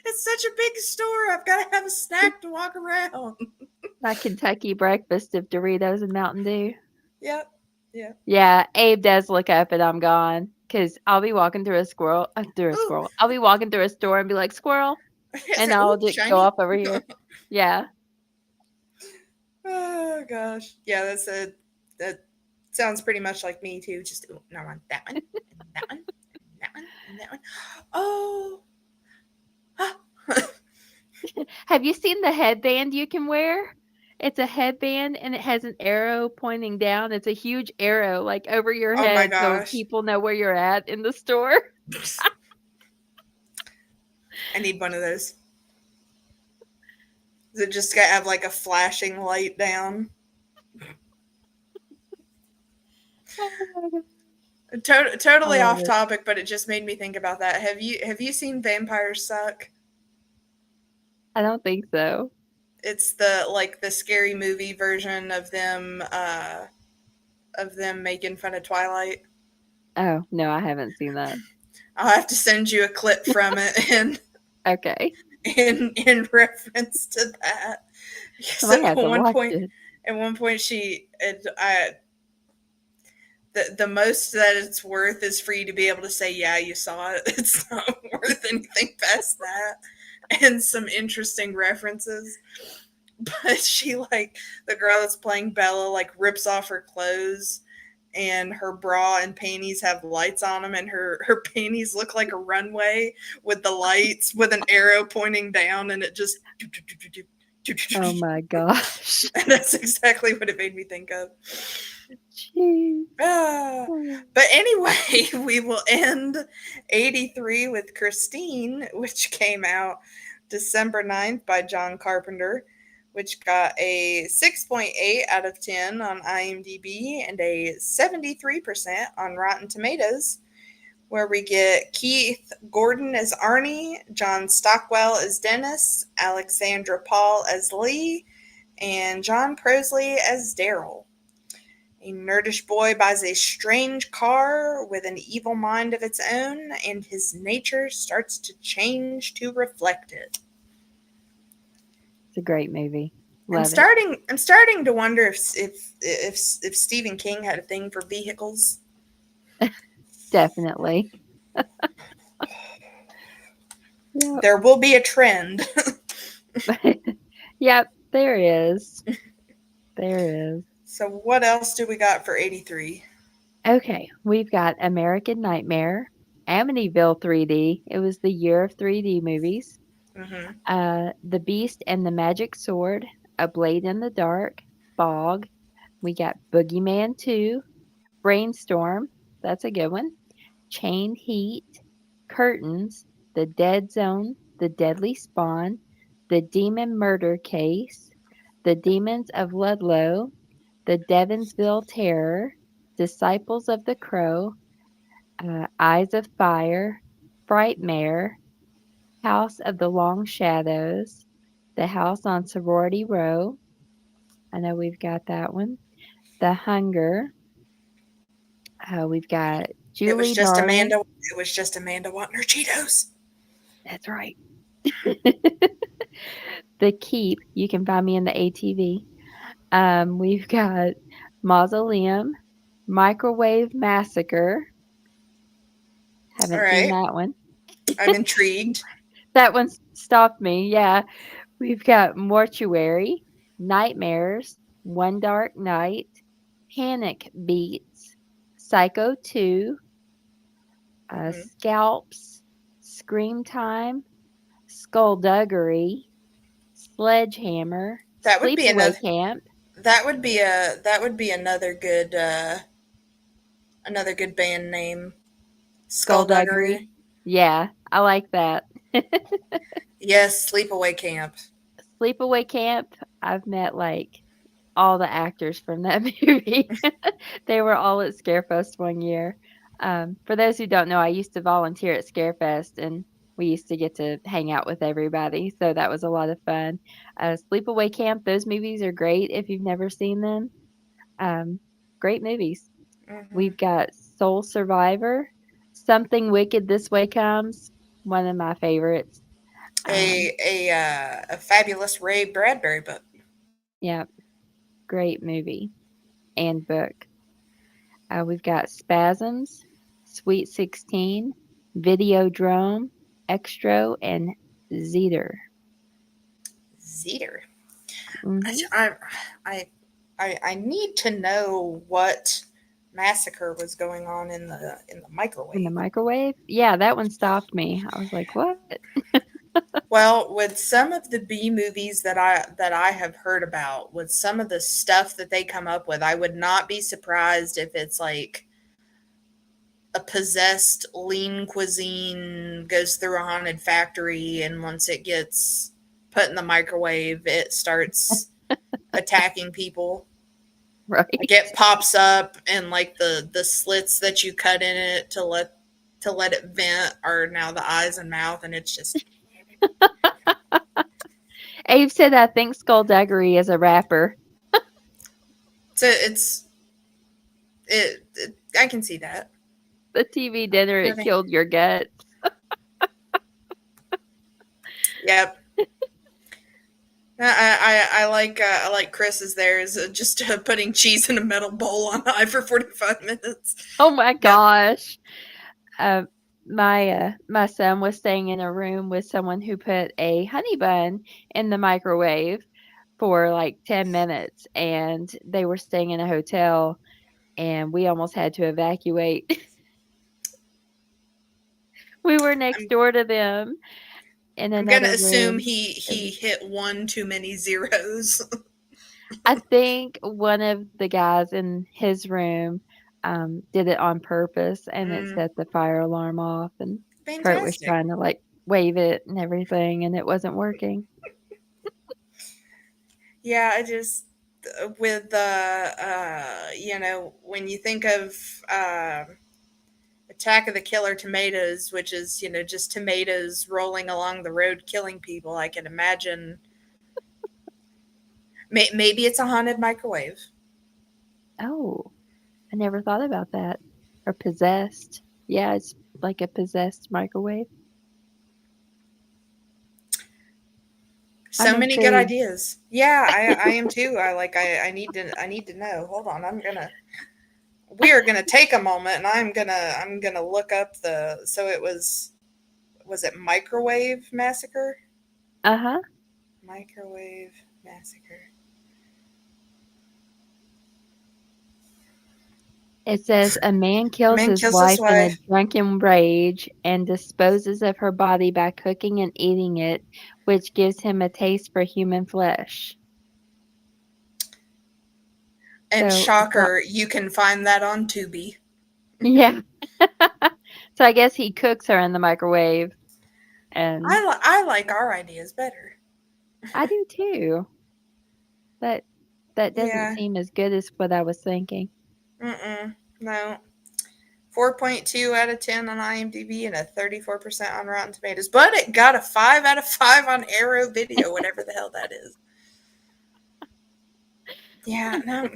It's such a big store. I've got to have a snack to walk around. My Kentucky breakfast of Doritos and Mountain Dew. Yep. Yeah. Yeah, Abe does look up and I'm gone. Because I'll be walking through I'll be walking through a store and be like, squirrel. And I'll just go shiny. off over here. Yeah. Oh gosh. Yeah, that sounds pretty much like me too. Just no one, that one, and that one, and that one, and that one. Oh. Have you seen the headband you can wear? It's a headband and it has an arrow pointing down. It's a huge arrow like over your Oh my head so gosh. people know where you're at in the store. I need one of those. Does it just gotta have like a flashing light down? Totally off topic, but it just made me think about that. Have you seen Vampires Suck? I don't think so. It's the scary movie version of them making fun of Twilight. Oh, no, I haven't seen that. I'll have to send you a clip from it Okay. in reference to that. Yes, I might have to watch it. at one point the most that it's worth is for you to be able to say, yeah, you saw it. It's not worth anything past that. And some interesting references. But she, like, the girl that's playing Bella, like, rips off her clothes, and her bra and panties have lights on them, and her panties look like a runway with the lights with an arrow pointing down, and it just. Oh my gosh. And that's exactly what it made me think of. Jeez. But anyway, we will end 83 with Christine, which came out December 9th by John Carpenter, which got a 6.8 out of 10 on IMDb and a 73% on Rotten Tomatoes, where we get Keith Gordon as Arnie, John Stockwell as Dennis, Alexandra Paul as Lee, and John Prosley as Daryl. A nerdish boy buys a strange car with an evil mind of its own, and his nature starts to change to reflect it. It's a great movie. I'm starting to wonder if Stephen King had a thing for vehicles. Definitely. Yep. There will be a trend. Yep, there is. There is. So what else do we got for 83? Okay, we've got American Nightmare, Amityville 3D. It was the year of 3D movies. Mm-hmm. The Beast and the Magic Sword, A Blade in the Dark, Fog. We got Boogeyman 2, Brainstorm. That's a good one. Chained Heat, Curtains, The Dead Zone, The Deadly Spawn, The Demon Murder Case, The Demons of Ludlow, The Devonsville Terror, Disciples of the Crow, Eyes of Fire, Frightmare, House of the Long Shadows, The House on Sorority Row. I know we've got that one. The Hunger. We've got Julie Darling. It was just Amanda wanting her Cheetos. That's right. The Keep. You can find me in the ATV. We've got Mausoleum, Microwave Massacre. Haven't seen that one. I'm intrigued. That one stopped me. Yeah. We've got Mortuary, Nightmares, One Dark Night, Panic Beats, Psycho 2, Scalps, Scream Time, Skullduggery, Sledgehammer, Sleepaway Camp. That would be another good band name. Skullduggery. Yeah, I like that. Yes, Sleepaway Camp. Sleepaway Camp. I've met like all the actors from that movie. They were all at Scarefest one year. For those who don't know, I used to volunteer at Scarefest, and we used to get to hang out with everybody. So that was a lot of fun. Sleepaway Camp, those movies are great if you've never seen them. Great movies. Mm-hmm. We've got Soul Survivor, Something Wicked This Way Comes, one of my favorites. A fabulous Ray Bradbury book. Yeah, great movie and book. We've got Spasms, Sweet 16, Videodrome, Extro, and Zeter. Zeter. Mm-hmm. I need to know what massacre was going on in the microwave. In the microwave? Yeah, that one stopped me. I was like, what? Well, with some of the B movies that I have heard about, with some of the stuff that they come up with, I would not be surprised if it's like a possessed lean cuisine goes through a haunted factory, and once it gets put in the microwave, it starts attacking people. Right. Like it pops up, and like the slits that you cut in it to let it vent are now the eyes and mouth, and it's just. Abe said, I think Skullduggery is a rapper. So I can see that. The TV dinner, it killed your guts. Yep. I like Chris's there is just putting cheese in a metal bowl on high for 45 minutes. Oh my Yep. gosh. Uh, my son was staying in a room with someone who put a honey bun in the microwave for like 10 minutes, and they were staying in a hotel, and we almost had to evacuate. We were next I'm door to them in I'm gonna another assume room. he hit one too many zeros. I think one of the guys in his room, did it on purpose, and it Mm, set the fire alarm off, and Kurt was fantastic. trying to, like, wave it and everything, and it wasn't working. Yeah, I just with the when you think of Attack of the Killer Tomatoes, which is just tomatoes rolling along the road killing people, I can imagine maybe it's a haunted microwave. Oh, I never thought about that. Or possessed. Yeah, it's like a possessed microwave. I'm So many good intrigued. ideas. Yeah, I am too. I need to know. Hold on, we are gonna take a moment and I'm gonna look up the so it was it Microwave Massacre? Uh-huh. Microwave Massacre. It says, "A man A kills man his kills his wife in a wife. drunken rage and disposes of her body by cooking and eating it, which gives him a taste for human flesh." And So it's not shocker, you can find that on Tubi. yeah. So I guess he cooks her in the microwave, and I like our ideas better. I do too. That that doesn't Yeah. seem as good as what I was thinking. Mm-mm. No. 4.2 out of 10 on IMDb and a 34% on Rotten Tomatoes. But it got a 5 out of 5 on Arrow Video, whatever the hell that is. Yeah, no.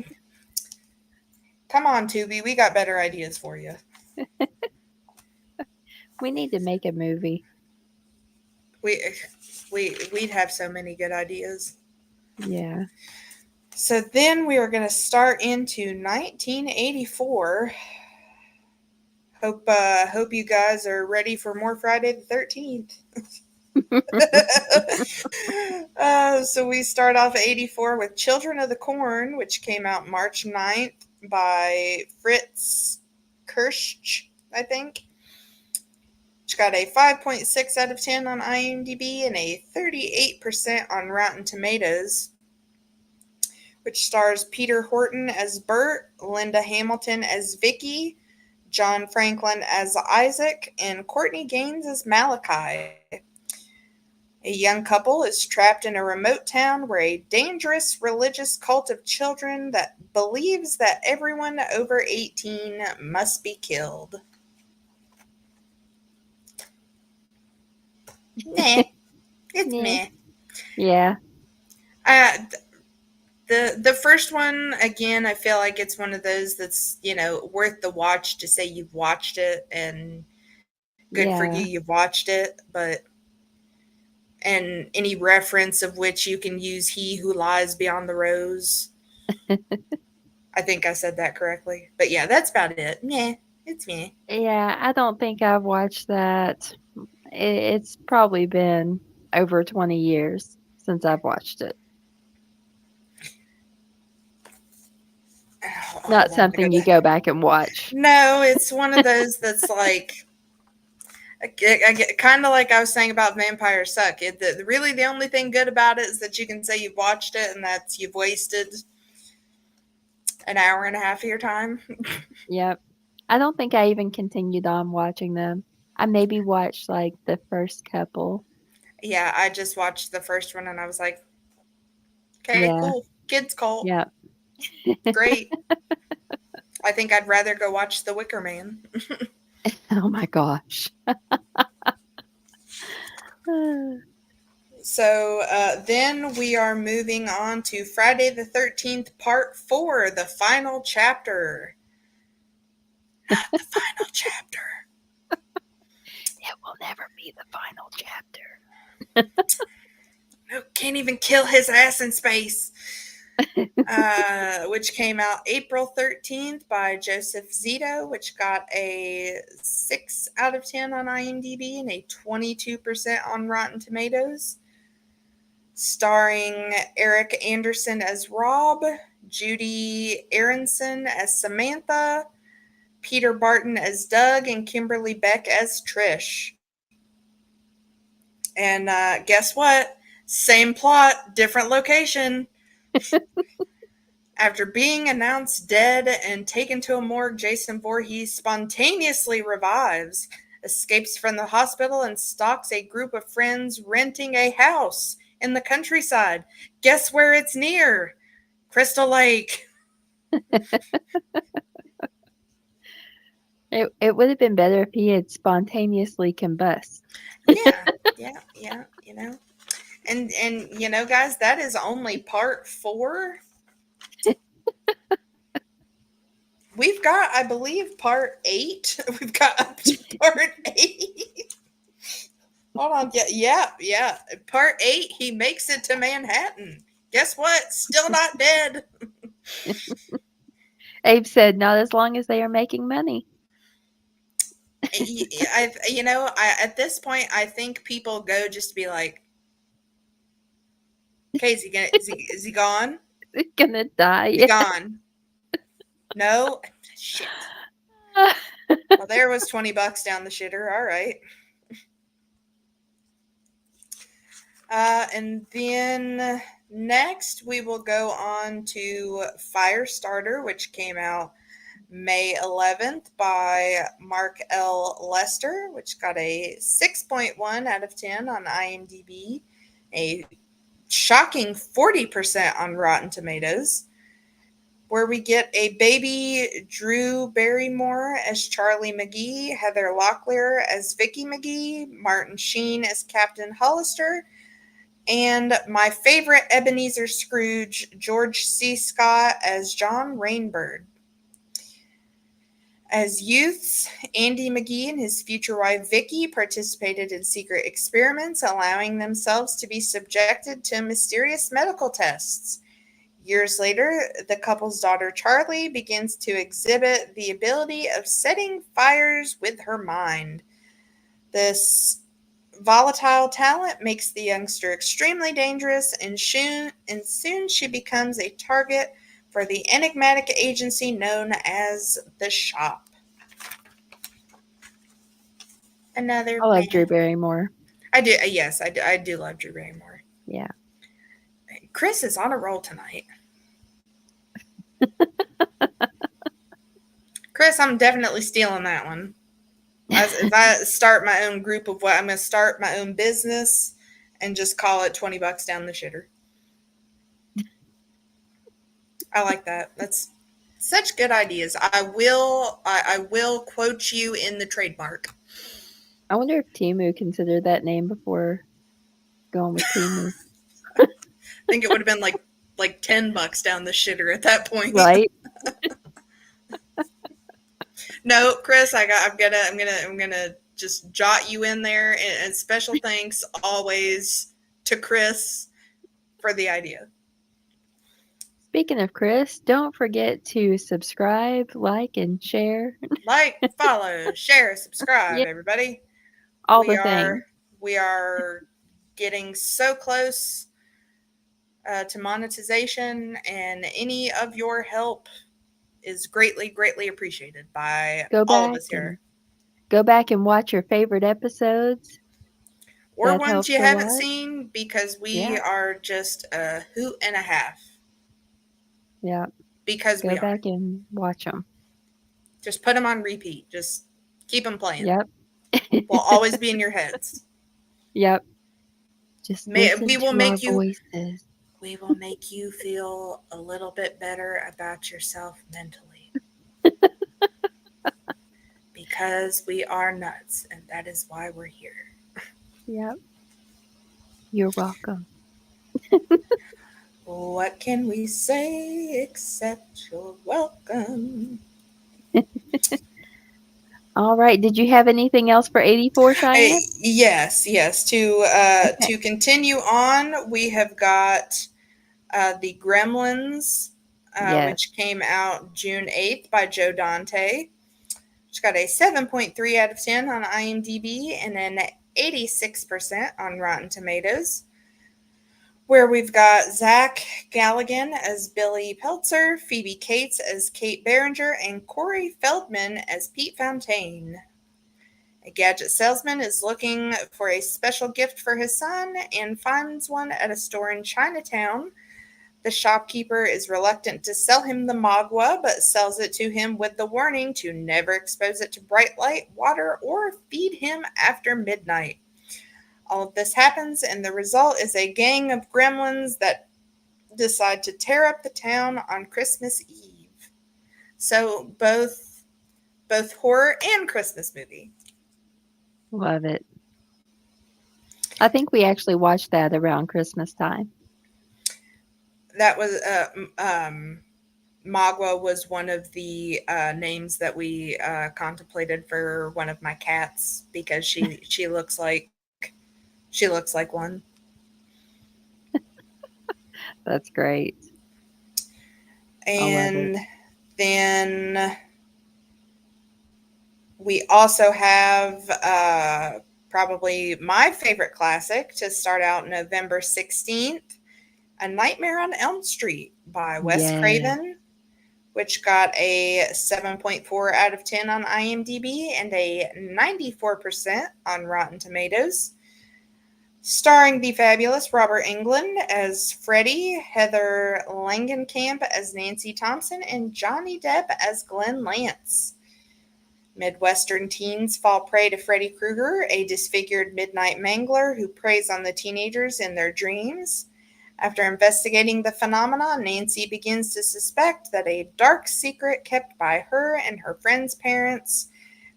Come on, Tubi. We got better ideas for you. We need to make a movie. We we'd have so many good ideas. Yeah. So then we are going to start into 1984. Hope you guys are ready for more Friday the 13th. So we start off 84 with Children of the Corn, which came out March 9th by Fritz Kirsch, I think. Which got a 5.6 out of 10 on IMDb and a 38% on Rotten Tomatoes, which stars Peter Horton as Bert, Linda Hamilton as Vicky, John Franklin as Isaac, and Courtney Gaines as Malachi. A young couple is trapped in a remote town where a dangerous religious cult of children that believes that everyone over 18 must be killed. Meh. It's Yeah. meh. Yeah. Uh, the first one, again, I feel like it's one of those that's, worth the watch to say you've watched it and good for you, Yeah. you've watched it, but and any reference of which you can use he who lies beyond the rose. I think I said that correctly. But yeah, that's about it. Meh. It's meh. Yeah, I don't think I've watched that. It's probably been over 20 years since I've watched it. Oh, Not hold on, I something you gotta. go back and watch. No, it's one of those that's like, I get kind of like I was saying about Vampire Suck. Really, the only thing good about it is that you can say you've watched it, and that's you've wasted an hour and a half of your time. Yep. I don't think I even continued on watching them. I maybe watched like the first couple. Yeah, I just watched the first one, and I was like, okay, Yeah. cool, kids cult, Yep. great. I think I'd rather go watch The Wicker Man. Oh my gosh. So then we are moving on to Friday the 13th, Part 4, the final chapter. Not the final chapter. It will never be the final chapter. can't even kill his ass in space. Which came out April 13th by Joseph Zito, which got a 6 out of 10 on IMDb and a 22% on Rotten Tomatoes. Starring Eric Anderson as Rob, Judy Aronson as Samantha, Peter Barton as Doug, and Kimberly Beck as Trish. And guess what? Same plot, different location. After being announced dead and taken to a morgue, Jason Voorhees spontaneously revives, escapes from the hospital, and stalks a group of friends renting a house in the countryside. Guess where it's near? Crystal Lake. It would have been better if he had spontaneously combust. Yeah, you know. And you know, guys, that is only part 4. We've got, I believe, part 8. We've got up to part 8. Hold on. Yeah. Part 8, he makes it to Manhattan. Guess what? Still not dead. Abe said, not as long as they are making money. At this point, I think people go just to be like, okay, is he gone? He's gonna die. Is he gone? No? Shit. Well, there was $20 down the shitter. All right. And then next we will go on to Firestarter, which came out May 11th by Mark L. Lester, which got a 6.1 out of 10 on IMDb, a shocking 40% on Rotten Tomatoes, where we get a baby Drew Barrymore as Charlie McGee, Heather Locklear as Vicky McGee, Martin Sheen as Captain Hollister, and my favorite Ebenezer Scrooge, George C. Scott as John Rainbird. As youths, Andy McGee and his future wife Vicky participated in secret experiments, allowing themselves to be subjected to mysterious medical tests. Years later, the couple's daughter Charlie begins to exhibit the ability of setting fires with her mind. This volatile talent makes the youngster extremely dangerous, and soon she becomes a target for the enigmatic agency known as the Shop. Another. I love Drew Barrymore. I do. Yes, I do love Drew Barrymore. Yeah. Chris is on a roll tonight. Chris, I'm definitely stealing that one. If I start my own group of what I'm going to start my own business and just call it $20 down the shitter. I like that. That's such good ideas. I will quote you in the trademark. I wonder if Timu considered that name before going with Timu. I think it would have been like $10 down the shitter at that point. Right? No, Chris, I'm gonna just jot you in there, and special thanks always to Chris for the idea. Speaking of Chris, don't forget to subscribe, like, and share. Like, follow, share, subscribe, everybody. All the things. We are getting so close to monetization, and any of your help is greatly, greatly appreciated by all of us here. Go back and watch your favorite episodes. Or ones you haven't seen, because we are just a hoot and a half. Yeah. Because Go back and watch them. Just put them on repeat. Just keep them playing. Yep. We'll always be in your heads. Yep. Just listen we will to make our you voices. We will make you feel a little bit better about yourself mentally. Because we are nuts, and that is why we're here. Yep. You're welcome. What can we say except you're welcome? All right. Did you have anything else for 84, Cheyenne? Yes. Okay. To continue on, we have got the Gremlins, Yes. which came out June 8th by Joe Dante. It's got a 7.3 out of 10 on IMDb and an 86% on Rotten Tomatoes. Where we've got Zach Galligan as Billy Peltzer, Phoebe Cates as Kate Berenger, and Corey Feldman as Pete Fontaine. A gadget salesman is looking for a special gift for his son and finds one at a store in Chinatown. The shopkeeper is reluctant to sell him the Magua, but sells it to him with the warning to never expose it to bright light, water, or feed him after midnight. All of this happens, and the result is a gang of gremlins that decide to tear up the town on Christmas Eve. So both horror and Christmas movie. Love it. I think we actually watched that around Christmas time. That was Magua was one of the names that we contemplated for one of my cats because she looks like one. That's great. I love it. And then we also have probably my favorite classic to start out November 16th, A Nightmare on Elm Street by Wes Yeah. Craven, which got a 7.4 out of 10 on IMDb and a 94% on Rotten Tomatoes. Starring the fabulous Robert Englund as Freddy, Heather Langenkamp as Nancy Thompson, and Johnny Depp as Glenn Lance. Midwestern teens fall prey to Freddy Krueger, a disfigured midnight mangler who preys on the teenagers in their dreams. After investigating the phenomena, Nancy begins to suspect that a dark secret kept by her and her friend's parents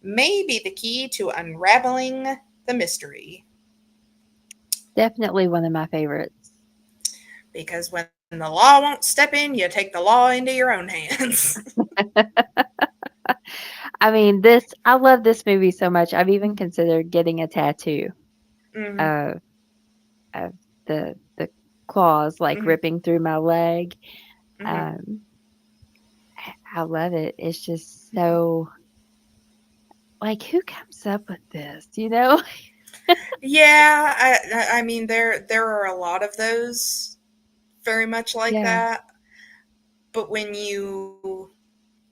may be the key to unraveling the mystery. Definitely one of my favorites. Because when the law won't step in, you take the law into your own hands. I mean, I love this movie so much. I've even considered getting a tattoo Mm-hmm. of of the claws like Mm-hmm. ripping through my leg. Mm-hmm. Um, I love it. It's just so like who comes up with this, you know? Yeah, I mean there are a lot of those very much like Yeah, that. But when you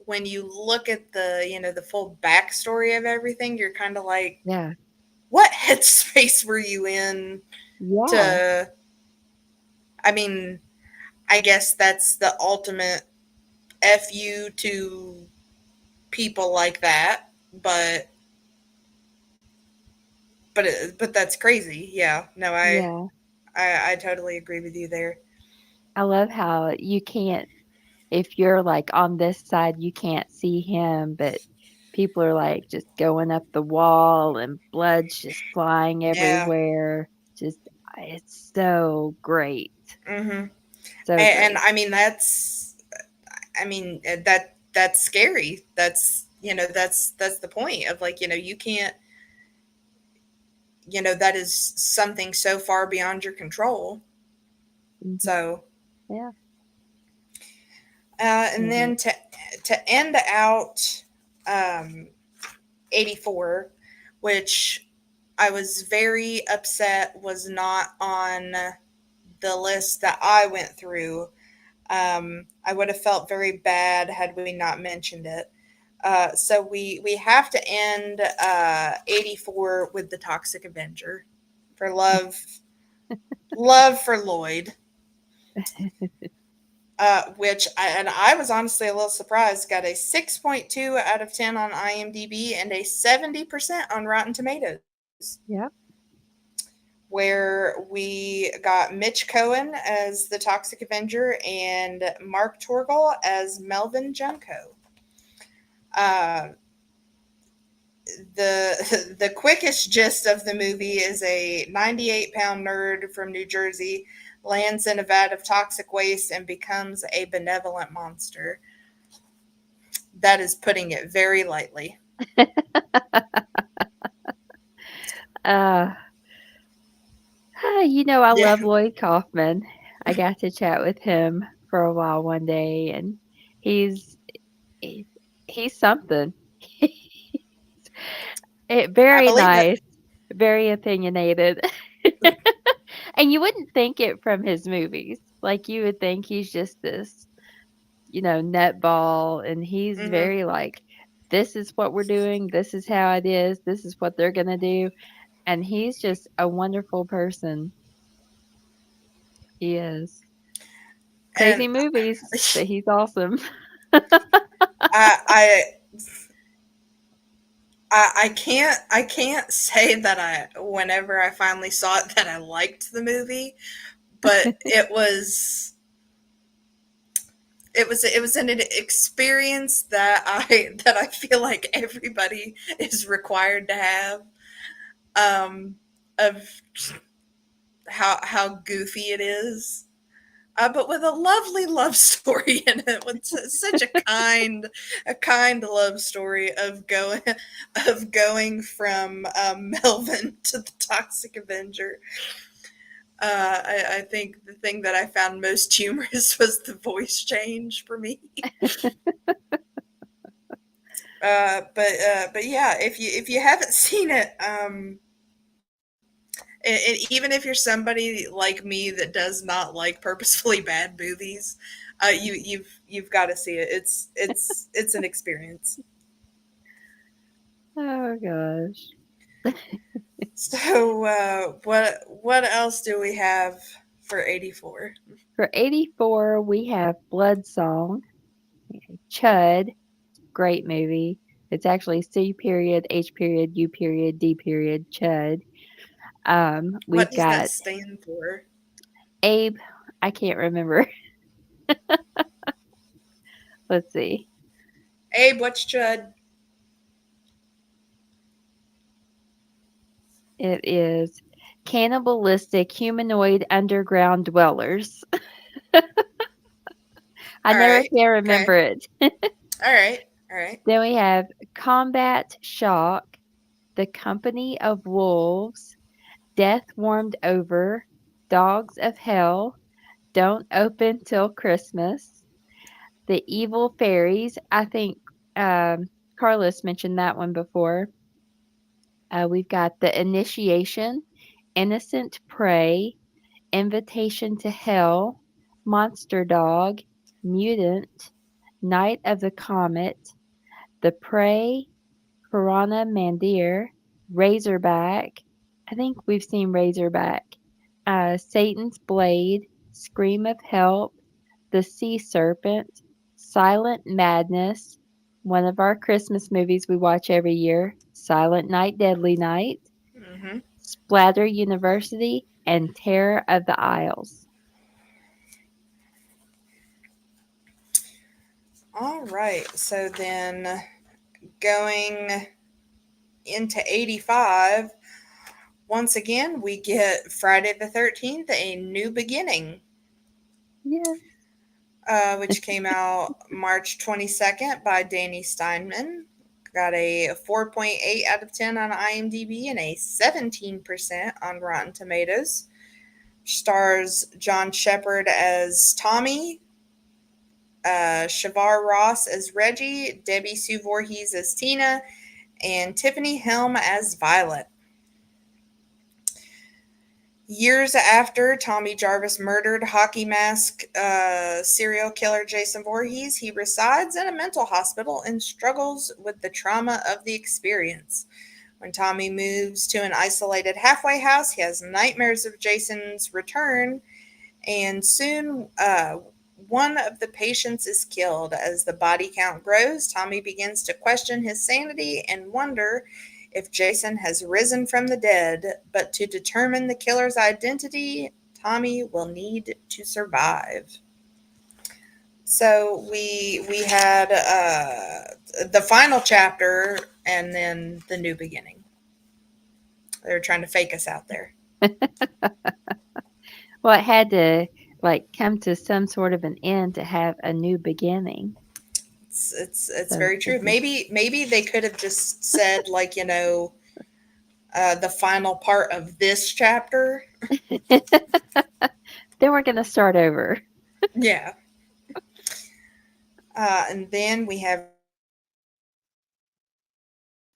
look at the the full backstory of everything, you're kind of like, yeah, what headspace were you in yeah, to? I mean, I guess that's the ultimate fu to people like that, but that's crazy. Yeah, no, yeah. I totally agree with you there. I love how you can't if you're like on this side, you can't see him, but people are like just going up the wall and blood's just flying Yeah. everywhere. Just it's so great. Mm-hmm. So And great. I mean that's scary. That's that's the point of like you can't that is something so far beyond your control. Mhm. So Yeah, and love then it. to end out um, 84, which I was very upset was not on the list that I went through. I would have felt very bad had we not mentioned it. So we have to end 84 with the Toxic Avenger for love for Lloyd. I was honestly a little surprised. Got a 6.2 out of 10 on IMDb and a 70% on Rotten Tomatoes. Yep. Where we got Mitch Cohen as the Toxic Avenger and Mark Torgel as Melvin Junko. Uh, the quickest gist of the movie is a 98-pound nerd from New Jersey lands in a vat of toxic waste and becomes a benevolent monster. That is putting it very lightly. Uh, I Yeah. love Lloyd Kaufman. I got to chat with him for a while one day, and he's he- he's something. I Very believe it. nice, very opinionated. And you wouldn't think it from his movies. Like you would think he's just this, nutball, and he's Hmm. very like, this is what we're doing, this is how it is, this is what they're gonna do. And he's just a wonderful person. He is. And Crazy movies, but he's awesome. I, I I can't say that I whenever I finally saw it that I liked the movie, but it was an experience that I feel like everybody is required to have, of how goofy it is. But with a lovely love story in it, with such a kind love story of going from Melvin to the Toxic Avenger. I think the thing that I found most humorous was the voice change for me. But yeah, if you haven't seen it, and even if you're somebody like me that does not like purposefully bad movies, you've got to see it. It's an experience. Oh gosh. So what else do we have for 84? For 84, we have Blood Song, Chud, great movie. It's actually C period, H period, U period, D period, Chud. What We've does that got stand for? Abe, I can't remember. Let's see. Abe, what's Chud? It is Cannibalistic Humanoid Underground Dwellers. I All never right. can Okay. remember it. All right. All right. Then we have Combat Shock, The Company of Wolves, Death Warmed Over, Dogs of Hell, Don't Open Till Christmas, The Evil Fairies. I think Carlos mentioned that one before. We've got The Initiation, Innocent Prey, Invitation to Hell, Monster Dog, Mutant, Night of the Comet, The Prey, Piranha Mandir, Razorback. I think we've seen Razorback. Satan's Blade, Scream of Help, The Sea Serpent, Silent Madness, one of our Christmas movies we watch every year, Silent Night, Deadly Night, Mm-hmm. Splatter University, and Terror of the Isles. All right. So then going into 85, once again, we get Friday the 13th, A New Beginning, Yeah. which came out March 22nd by Danny Steinman. Got a 4.8 out of 10 on IMDb and a 17% on Rotten Tomatoes. Stars John Shepard as Tommy, Shavar Ross as Reggie, Debbie Sue Voorhees as Tina, and Tiffany Helm as Violet. Years after Tommy Jarvis murdered hockey mask serial killer Jason Voorhees, he resides in a mental hospital and struggles with the trauma of the experience. When Tommy moves to an isolated halfway house, he has nightmares of Jason's return, and soon one of the patients is killed. As the body count grows, Tommy begins to question his sanity and wonder if Jason has risen from the dead. But to determine the killer's identity, Tommy will need to survive. So we had the final chapter and then the new beginning. They were trying to fake us out there. Well, it had to like come to some sort of an end to have a new beginning. It's So very true. spooky. Maybe they could have just said, like, the final part of this chapter. Then we're gonna start over. Yeah. And then we have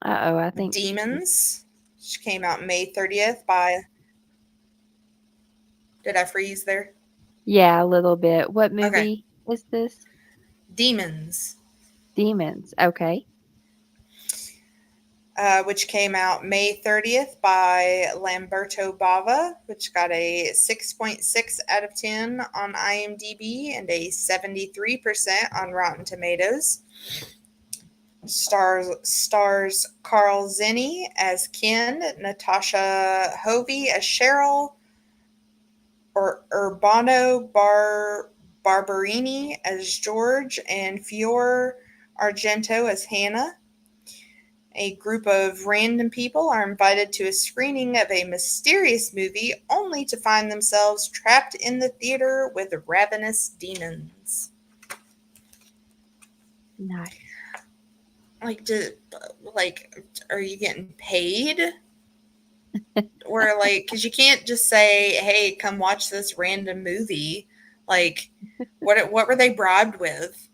Uh-oh, I think Demons, which came out May 30th by. Did I freeze there? yeah, a little bit. What Okay. movie is this? Demons, Demons. Okay. which came out May 30th by Lamberto Bava, which got a 6.6 out of 10 on IMDb and a 73% on Rotten Tomatoes. Stars Carl Zinni as Ken, Natasha Hovey as Cheryl, or Urbano Barberini as George, and Fiore Argento as Hannah. A group of random people are invited to a screening of a mysterious movie only to find themselves trapped in the theater with ravenous demons. Nice. Like, are you getting paid? Or, like, because you can't just say, hey, come watch this random movie. Like, what were they bribed with?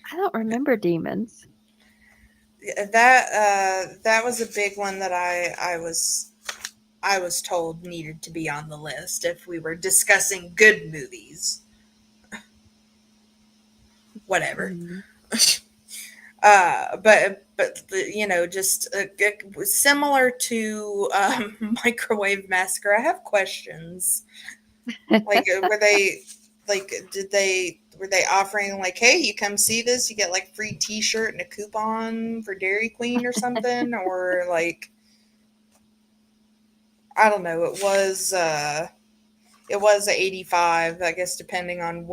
I don't remember Demons. That was a big one that I was told needed to be on the list if we were discussing good movies. Whatever. Mhm. But just similar to Microwave Massacre, I have questions. Like, were they offering, like, hey, you come see this, you get like free T-shirt and a coupon for Dairy Queen or something, or like, I don't know. It was 85, I guess, depending on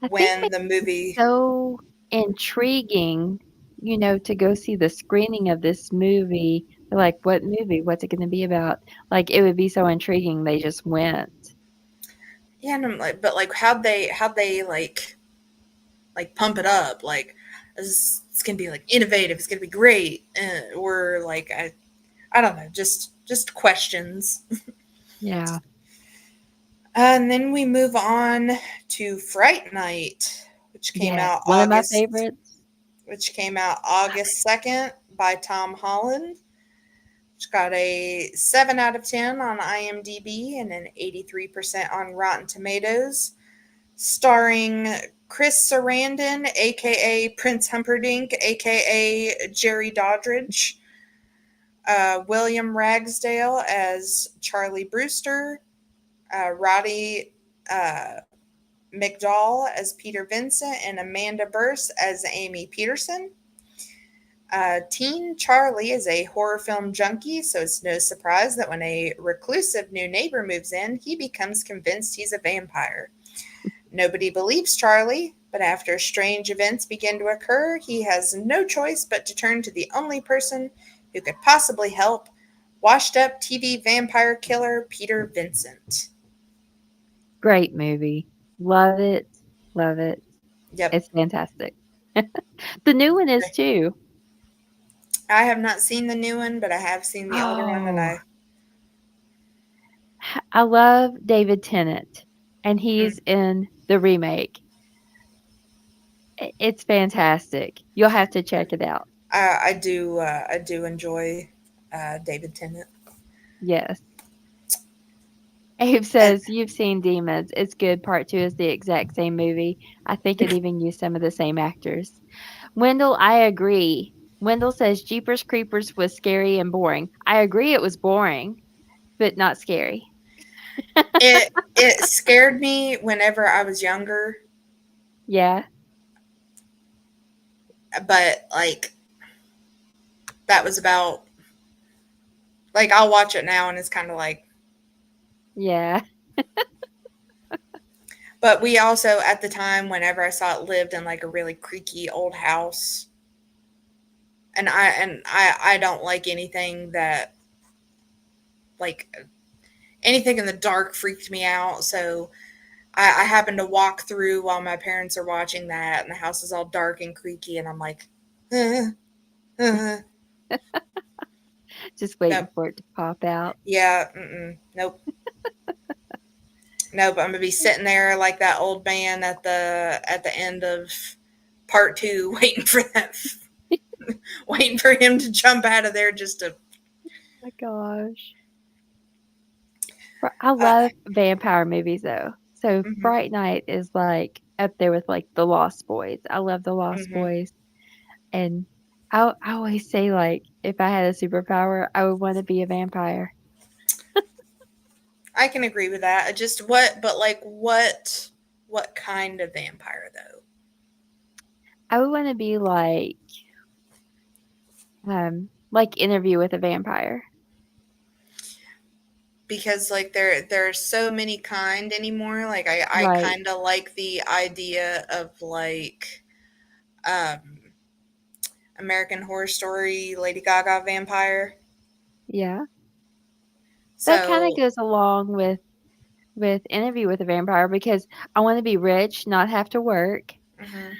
I think when maybe the movie. so intriguing, to go see the screening of this movie. They're like, what movie? What's it going to be about? Like, it would be so intriguing. They just went. Yeah, and I'm like, but like, how'd they like pump it up? Like, it's gonna be like innovative. It's gonna be great, or like, I don't know, just questions. Yeah. And then we move on to Fright Night, which came Yes. out One of my August favorites. which came out August 2nd by Tom Holland, which got a 7 out of 10 on IMDb and an 83% on Rotten Tomatoes, starring Chris Sarandon, aka Prince Humperdinck, aka Jerry Doddridge, William Ragsdale as Charlie Brewster, Roddy McDowell as Peter Vincent, and Amanda Burse as Amy Peterson. Teen Charlie is a horror film junkie, so it's no surprise that when a reclusive new neighbor moves in, he becomes convinced he's a vampire. Nobody believes Charlie, but after strange events begin to occur, he has no choice but to turn to the only person who could possibly help, washed up TV vampire killer Peter Vincent. Great movie. Love it. Love it. Yep. It's fantastic. The new one is too. I have not seen the new one, but I have seen the older one, and Oh, I love David Tennant, and mm, he's in the remake. It's fantastic. You'll have to check it out. I do enjoy David Tennant. Yes. Abe And says, "You've seen Demons. It's good. Part 2 is the exact same movie. I think it even used some of the same actors." Wendell, I agree. Wendell says, "Jeepers Creepers was scary and boring." I agree it was boring, but not scary. it scared me whenever I was younger, Yeah. but like that was about, like, I'll watch it now and it's kind of like. Yeah. But we also, at the time, whenever I saw it, lived in like a really creaky old house, and I don't like anything that, like, anything in the dark freaked me out. So I happened to walk through while my parents are watching that, and the house is all dark and creaky, and I'm like, uh, uh, Just waiting nope, for it to pop out. yeah, nope, nope. I'm gonna be sitting there like that old man at the end of part two, waiting for that, waiting for him to jump out of there just to. My gosh. I Uh, love vampire movies though. So hmm Fright Night is like up there with like The Lost Boys. I love The Lost hmm Boys. And I always say like if I had a superpower, I would want to be a vampire. I can agree with that. Just what, but like what kind of vampire though? I would want to be like Interview with a Vampire. Because like there are so many kind anymore. Like I Right. kind of like the idea of like um American Horror Story Lady Gaga vampire. Yeah. That kind of So goes along with Interview with a Vampire because I want to be rich, not have to work. mhm.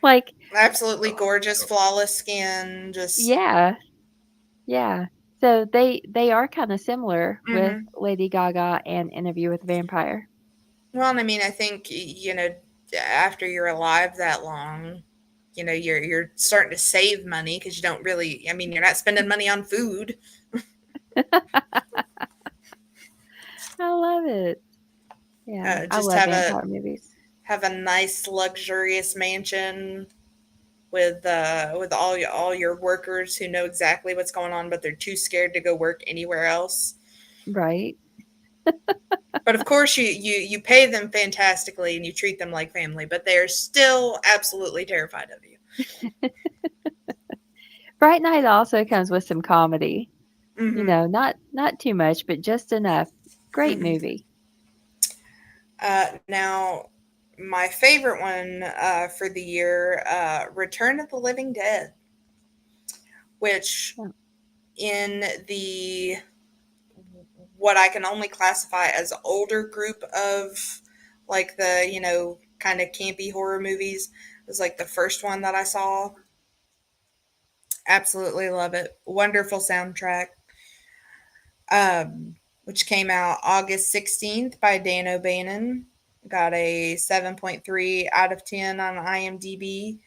Like, Absolutely gorgeous, flawless skin, just yeah, yeah. So they are kind of similar with mhm. Lady Gaga and Interview with a Vampire. Well, and I mean, I think after you're alive that long, you're starting to save money because you don't really. I mean, you're not spending money on food. I love it. Yeah, I Just love vampire movies. have a nice luxurious mansion with all your workers who know exactly what's going on, but they're too scared to go work anywhere else. Right. But of course, you pay them fantastically and you treat them like family, but they are still absolutely terrified of you. Fright Night also comes with some comedy. hmm Not too much, but just enough. Great hmm movie. Now, my favorite one for the year, Return of the Living Dead, which Yeah. in the what I can only classify as older group of like the kind of campy horror movies was like the first one that I saw. Absolutely love it. Wonderful soundtrack. Which came out August 16th by Dan O'Bannon. Got a 7.3 out of 10 on IMDb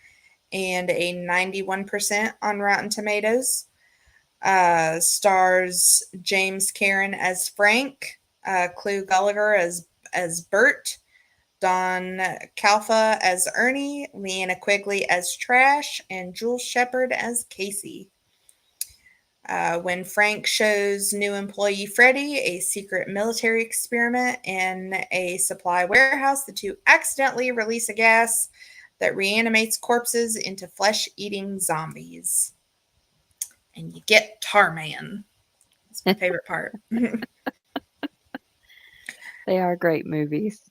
and a 91% on Rotten Tomatoes. Stars James Karen as Frank, Clu Gallagher as Bert, Don Calfa as Ernie, Leanna Quigley as Trash, and Jules Shepard as Casey. When Frank shows new employee Freddie a secret military experiment in a supply warehouse, the two accidentally release a gas that reanimates corpses into flesh eating zombies. And you get Tarman. That's my favorite part. They are great movies.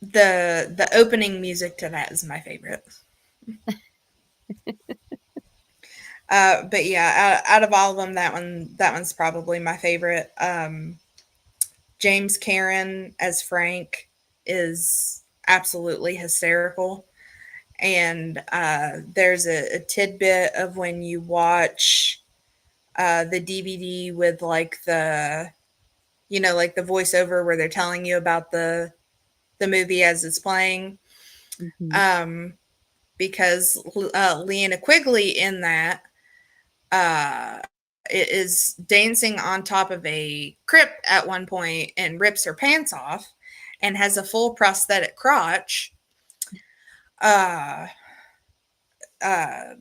The opening music to that is my favorite. But yeah, out of all of them, that one's probably my favorite. James Karen as Frank is absolutely hysterical. And there's a tidbit of when you watch the DVD with like like the voiceover where they're telling you about the movie as it's playing. Mhm. Um, because Leanna Quigley in that is dancing on top of a crypt at one point and rips her pants off and has a full prosthetic crotch. Uh, uh,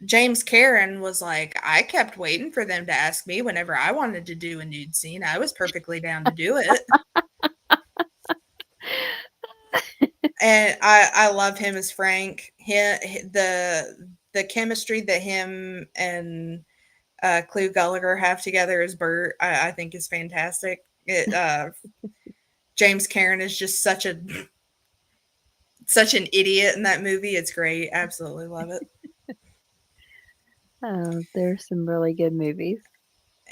James Karen was like, I kept waiting for them to ask me whenever I wanted to do a nude scene. I was perfectly down to do it. And I love him as Frank. The chemistry that him and Clu Gallagher have together as Bert, I think is fantastic. James Karen is just such an idiot in that movie. It's great. Absolutely love it. Oh, there's some really good movies.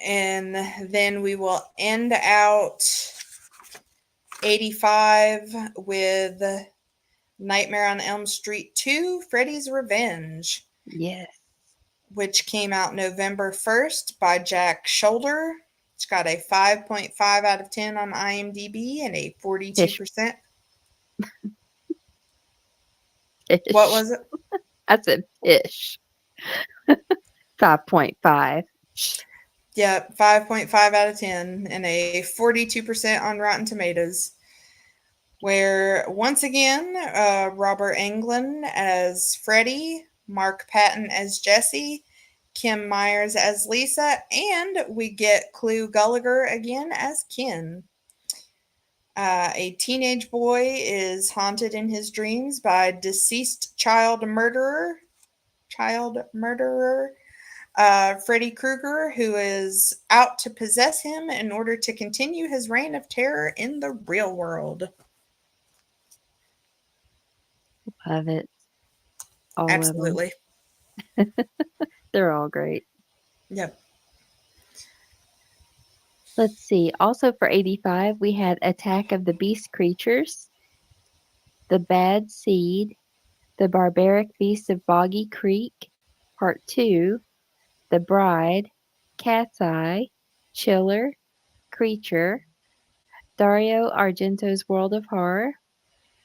And then we will end out 85 with Nightmare on Elm Street 2, Freddy's Revenge, Yes. which came out November 1st by Jack Shoulder. It's got a 5.5 out of 10 on IMDb and a 42%. What was it? I said fish. 5.5. Yep, 5.5 out of 10 and a 42% on Rotten Tomatoes. Where once again, Robert Englund as Freddy, Mark Patton as Jesse, Kim Myers as Lisa, and we get Clu Gallagher again as Ken. A teenage boy is haunted in his dreams by deceased child murderer, Freddy Krueger, who is out to possess him in order to continue his reign of terror in the real world. Love it. All Absolutely. of them. They're all great. Yep. Let's see. Also for 85, we had Attack of the Beast Creatures, The Bad Seed, The Barbaric Beast of Boggy Creek, Part 2, The Bride, Cat's Eye, Chiller, Creature, Dario Argento's World of Horror,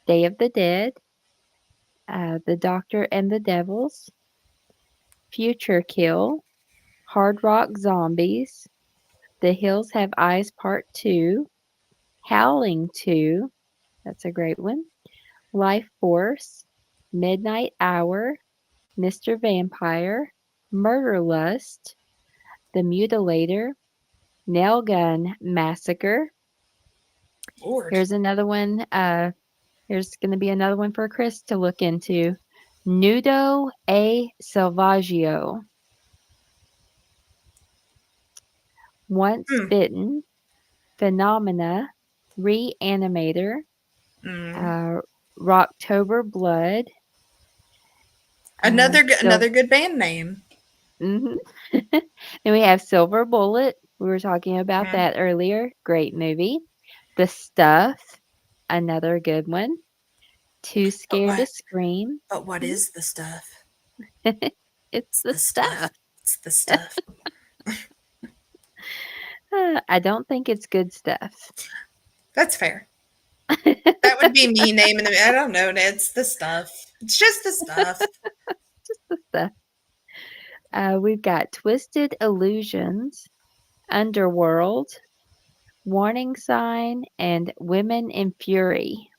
Day of the Dead, The Doctor and the Devils, Future Kill, Hard Rock Zombies, The Hills Have Eyes Part 2, Howling 2, that's a great one, Life Force, Midnight Hour, Mr. Vampire, Murder Lust, The Mutilator, Nail Gun Massacre. Lord. Here's another one. Here's going to be another one for Chris to look into. Nudo a Selvaggio. Once Bitten, Phenomena, Reanimator, Rocktober Blood. Another good band name. Mm-hmm. Then we have Silver Bullet. We were talking about that earlier. Great movie. The Stuff, another good one. Too Scared to Scream. But what is the stuff? It's the stuff. It's the stuff. I don't think it's good stuff. That's fair. That would be me naming them. I don't know. It's the stuff. It's just the stuff. Just the stuff. We've got Twisted Illusions, Underworld, Warning Sign, and Women in Fury.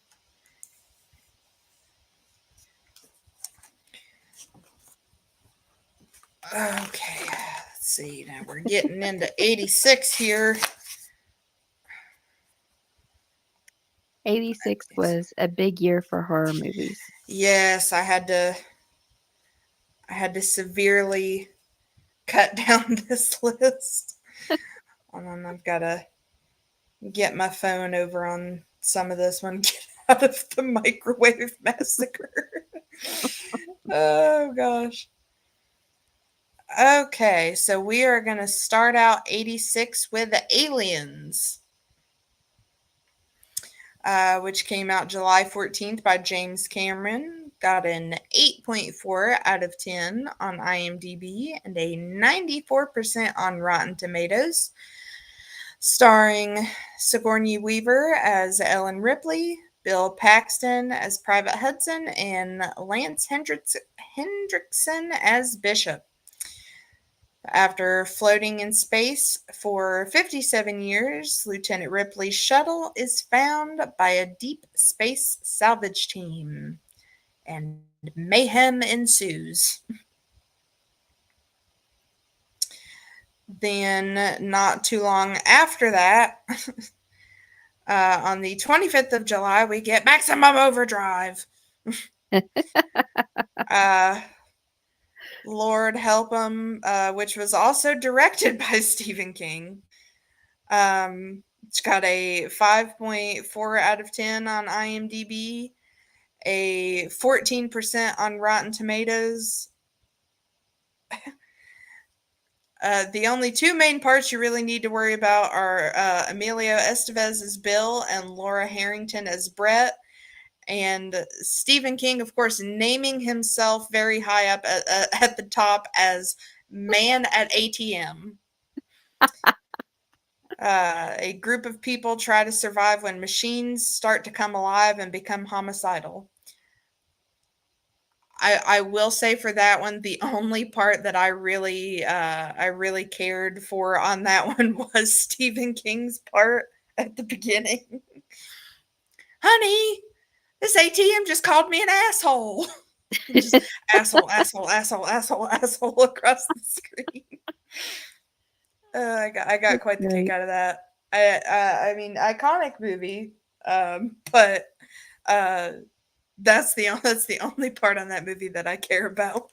Okay, let's see. Now we're getting into 86 here. 86 was a big year for horror movies. Yes, I had to severely cut down this list. And I've got to get my phone over on some of this one. Get out of the Microwave Massacre. Oh, gosh. Okay, so we are going to start out 86 with the Aliens, which came out July 14th by James Cameron. Got an 8.4 out of 10 on IMDb and a 94% on Rotten Tomatoes. Starring Sigourney Weaver as Ellen Ripley, Bill Paxton as Private Hudson, and Lance Hendrickson as Bishop. After floating in space for 57 years, Lieutenant Ripley's shuttle is found by a deep space salvage team, and mayhem ensues. Then, not too long after that, on the 25th of July, we get Maximum Overdrive. Lord Help 'Em, which was also directed by Stephen King. It's got a 5.4 out of 10 on IMDb, a 14% on Rotten Tomatoes, The only two main parts you really need to worry about are Emilio Estevez as Bill and Laura Harrington as Brett. And Stephen King, of course, naming himself very high up at the top as Man at ATM. A group of people try to survive when machines start to come alive and become homicidal. I will say for that one, the only part that I really cared for on that one was Stephen King's part at the beginning. Honey, this ATM just called me an asshole. Just asshole, asshole, asshole, asshole, asshole across the screen. I got quite the kick out of that. I mean, iconic movie, but that's the only part on that movie that I care about.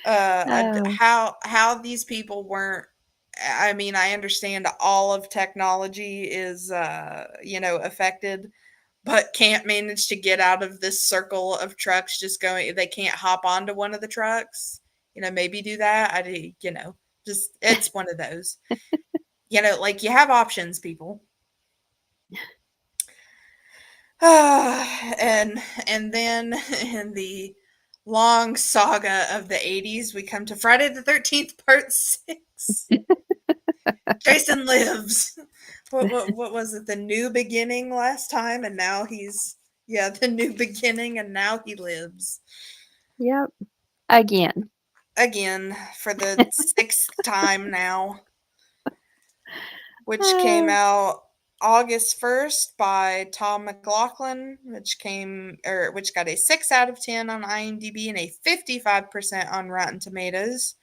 Oh, How these people weren't. I mean, I understand all of technology is affected, but can't manage to get out of this circle of trucks just going. They can't hop onto one of the trucks. Maybe do that. Just it's one of those. Like you have options, people. And then in the long saga of the 80s, we come to Friday the 13th, part 6. Jason lives. What was it? The new beginning last time, and now the new beginning, and now he lives. yep. Again. For the 6th time now, which came Oh, out August 1st by Tom McLaughlin, which got a 6 out of 10 on IMDb and a 55% on Rotten Tomatoes,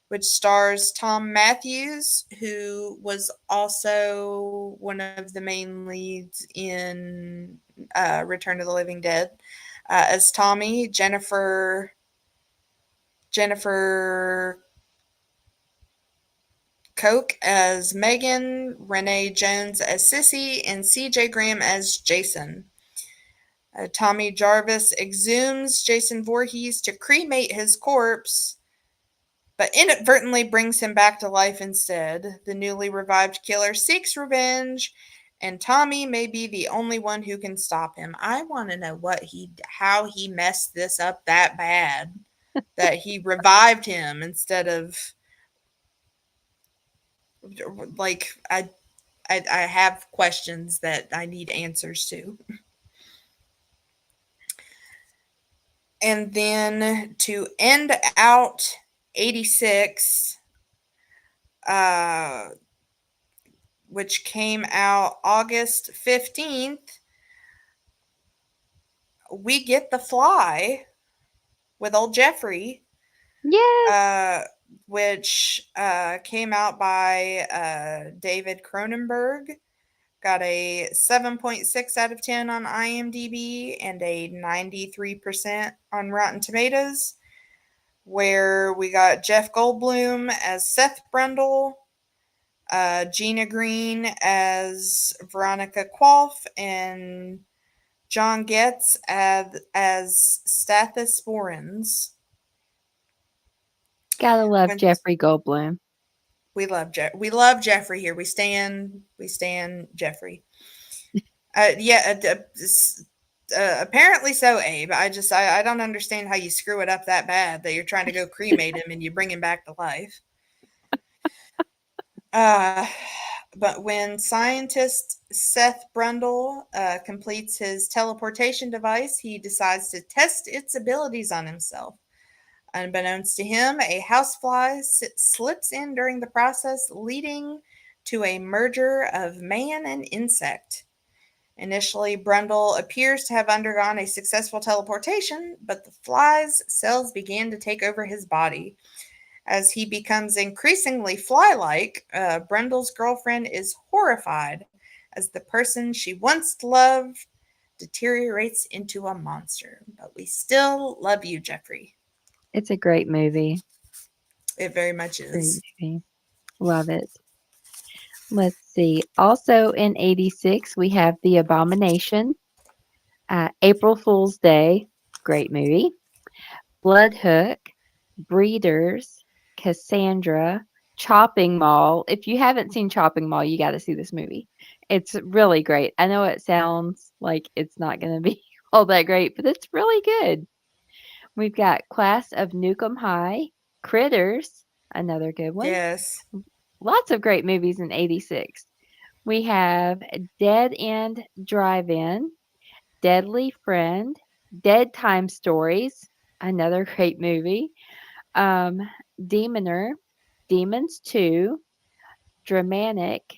which stars Tom Matthews, who was also one of the main leads in Return of the Living Dead, as Tommy, Jennifer Koch as Megan, Renee Jones as Sissy, and C.J. Graham as Jason. Tommy Jarvis exhumes Jason Voorhees to cremate his corpse, but inadvertently brings him back to life instead. The newly revived killer seeks revenge, and Tommy may be the only one who can stop him. I want to know how he messed this up that bad that he revived him instead of like I have questions that I need answers to. And then to end out 86, which came out August 15th, we get The Fly with old Jeffrey. yes. Which came out by David Cronenberg. Got a 7.6 out of 10 on IMDb and a 93% on Rotten Tomatoes, where we got Jeff Goldblum as Seth Brundle, Gina Green as Veronica Qualf, and John Getz as Stathosporans. Gotta love Jeffrey Goldblum. We love Jeffrey here. We stand Jeffrey. Apparently so, Abe. I don't understand how you screw it up that bad that you're trying to go cremate him and you bring him back to life. But when scientist Seth Brundle completes his teleportation device, he decides to test its abilities on himself. Unbeknownst to him, a housefly slips in during the process, leading to a merger of man and insect. Initially, Brundle appears to have undergone a successful teleportation, but the fly's cells began to take over his body. As he becomes increasingly fly-like, Brundle's girlfriend is horrified as the person she once loved deteriorates into a monster. But we still love you, Jeffrey. It's a great movie. It very much is. Great movie. Love it. Let's see. Also in 86, we have The Abomination, April Fool's Day, great movie, Blood Hook, Breeders, Cassandra, Chopping Mall. If you haven't seen Chopping Mall, you got to see this movie. It's really great. I know it sounds like it's not going to be all that great, but it's really good. We've got Class of Newcomb High, Critters, another good one. Yes. Lots of great movies in 86. We have Dead End Drive-In, Deadly Friend, Dead Time Stories, another great movie. Um, Demoner, Demons 2, Dramatic,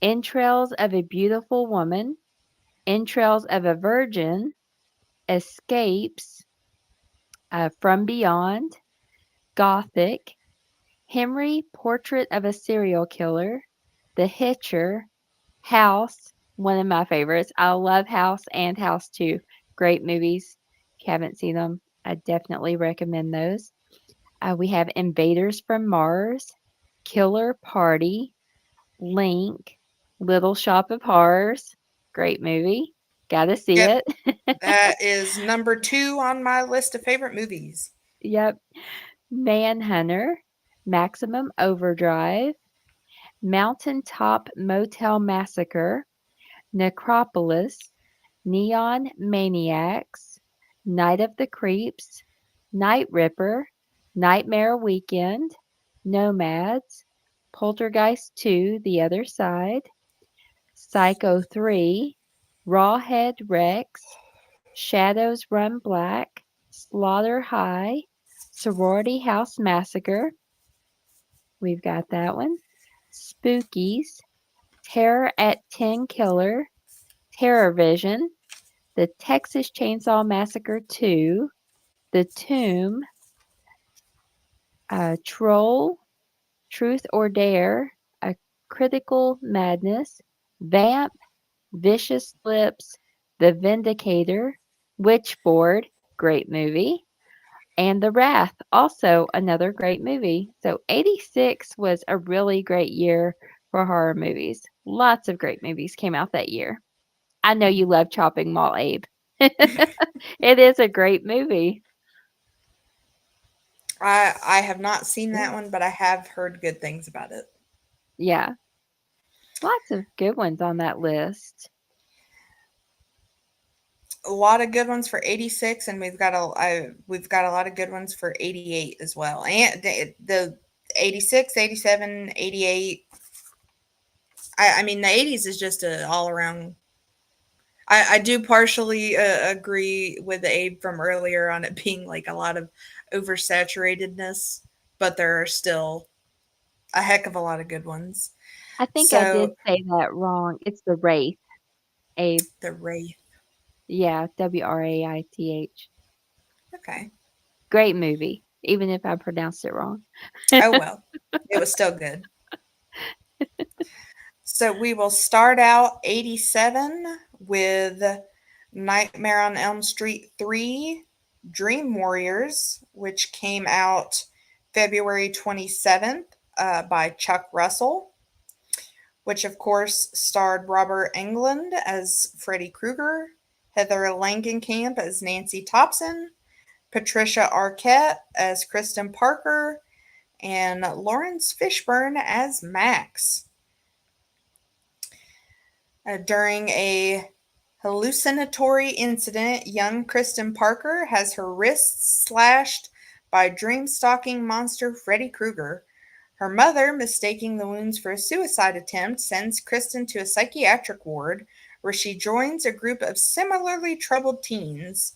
Entrails of a Beautiful Woman, Entrails of a Virgin, Escapes, From Beyond, Gothic, Henry, Portrait of a Serial Killer, The Hitcher, House, one of my favorites. I love House and House 2. Great movies. If you haven't seen them, I definitely recommend those. We have Invaders from Mars, Killer Party, Link, Little Shop of Horrors. Great movie. Gotta see Yep. it. That is number 2 on my list of favorite movies. Yep. Manhunter, Maximum Overdrive, Mountaintop Motel Massacre, Necropolis, Neon Maniacs, Night of the Creeps, Night Ripper, Nightmare Weekend, Nomads, Poltergeist 2: The Other Side, Psycho 3, Rawhead Rex, Shadows Run Black, Slaughter High, Sorority House Massacre. We've got that one. Spookies, Terror at 10 Killer, Terror Vision, The Texas Chainsaw Massacre 2, The Tomb, Troll, Truth or Dare, A Critical Madness, Vamp, Vicious Lips, The Vindicator, Witchboard, great movie, and The Wrath, also another great movie. So 86 was a really great year for horror movies. Lots of great movies came out that year. I know you love Chopping Mall, Abe. It is a great movie. I have not seen Yeah. that one, but I have heard good things about it. Yeah, lots of good ones on that list. A lot of good ones for 86, and we've got a lot of good ones for 88 as well. And the 86, 87, 88. I mean, the 80s is just a all around. I do partially agree with Abe from earlier on it being like a lot of oversaturatedness, but there are still a heck of a lot of good ones. I think I So did say that wrong. It's The Wraith, Abe. the Wraith. Yeah, Wraith. Okay. Great movie, even if I pronounced it wrong. Oh well, it was still good. So we will start out 87 with Nightmare on Elm Street 3 Dream Warriors, which came out February 27th by Chuck Russell, which of course starred Robert Englund as Freddy Krueger, Heather Langenkamp as Nancy Thompson, Patricia Arquette as Kristen Parker, and Lawrence Fishburne as Max. During a hallucinatory incident, young Kristen Parker has her wrists slashed by dream-stalking monster Freddy Krueger. Her mother, mistaking the wounds for a suicide attempt, sends Kristen to a psychiatric ward where she joins a group of similarly troubled teens.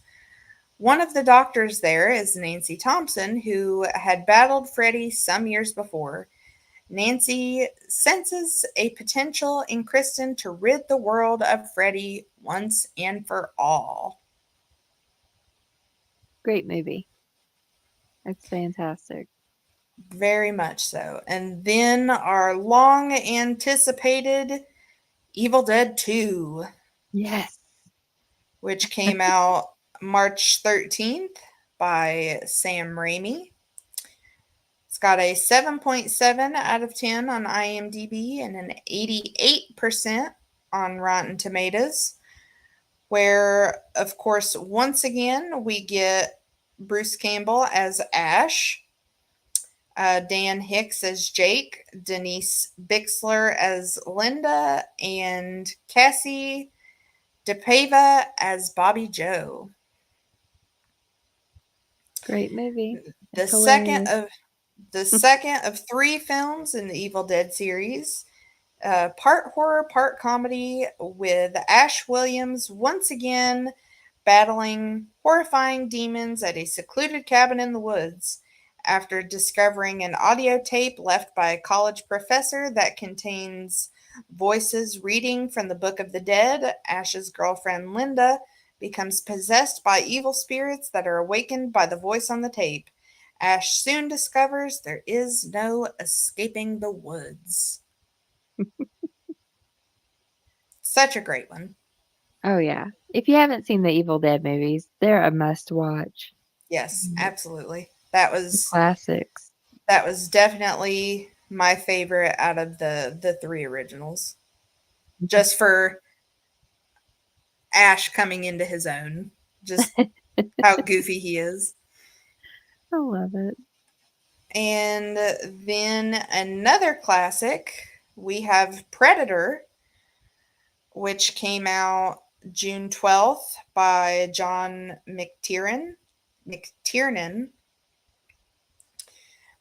One of the doctors there is Nancy Thompson, who had battled Freddy some years before. Nancy senses a potential in Kristen to rid the world of Freddy once and for all. Great movie. It's fantastic. Very much so. And then our long anticipated Evil Dead 2, Yes. which came out March 13th by Sam Raimi. It's got a 7.7 out of 10 on IMDb and an 88% on Rotten Tomatoes, where, of course, once again, we get Bruce Campbell as Ash. Dan Hicks as Jake, Denise Bixler as Linda, and Cassie DePava as Bobby Joe. Great movie. The It's second hilarious. of the second of three films in the Evil Dead series, part horror, part comedy, with Ash Williams once again battling horrifying demons at a secluded cabin in the woods. After discovering an audio tape left by a college professor that contains voices reading from the Book of the Dead, Ash's girlfriend Linda becomes possessed by evil spirits that are awakened by the voice on the tape. Ash soon discovers there is no escaping the woods. Such a great one. Oh, yeah. If you haven't seen the Evil Dead movies, they're a must watch. Yes, The absolutely. classics. That was definitely my favorite out of the three originals. Just for Ash coming into his own. Just how goofy he is. I love it. And then another classic, we have Predator, which came out June 12th by John McTiernan,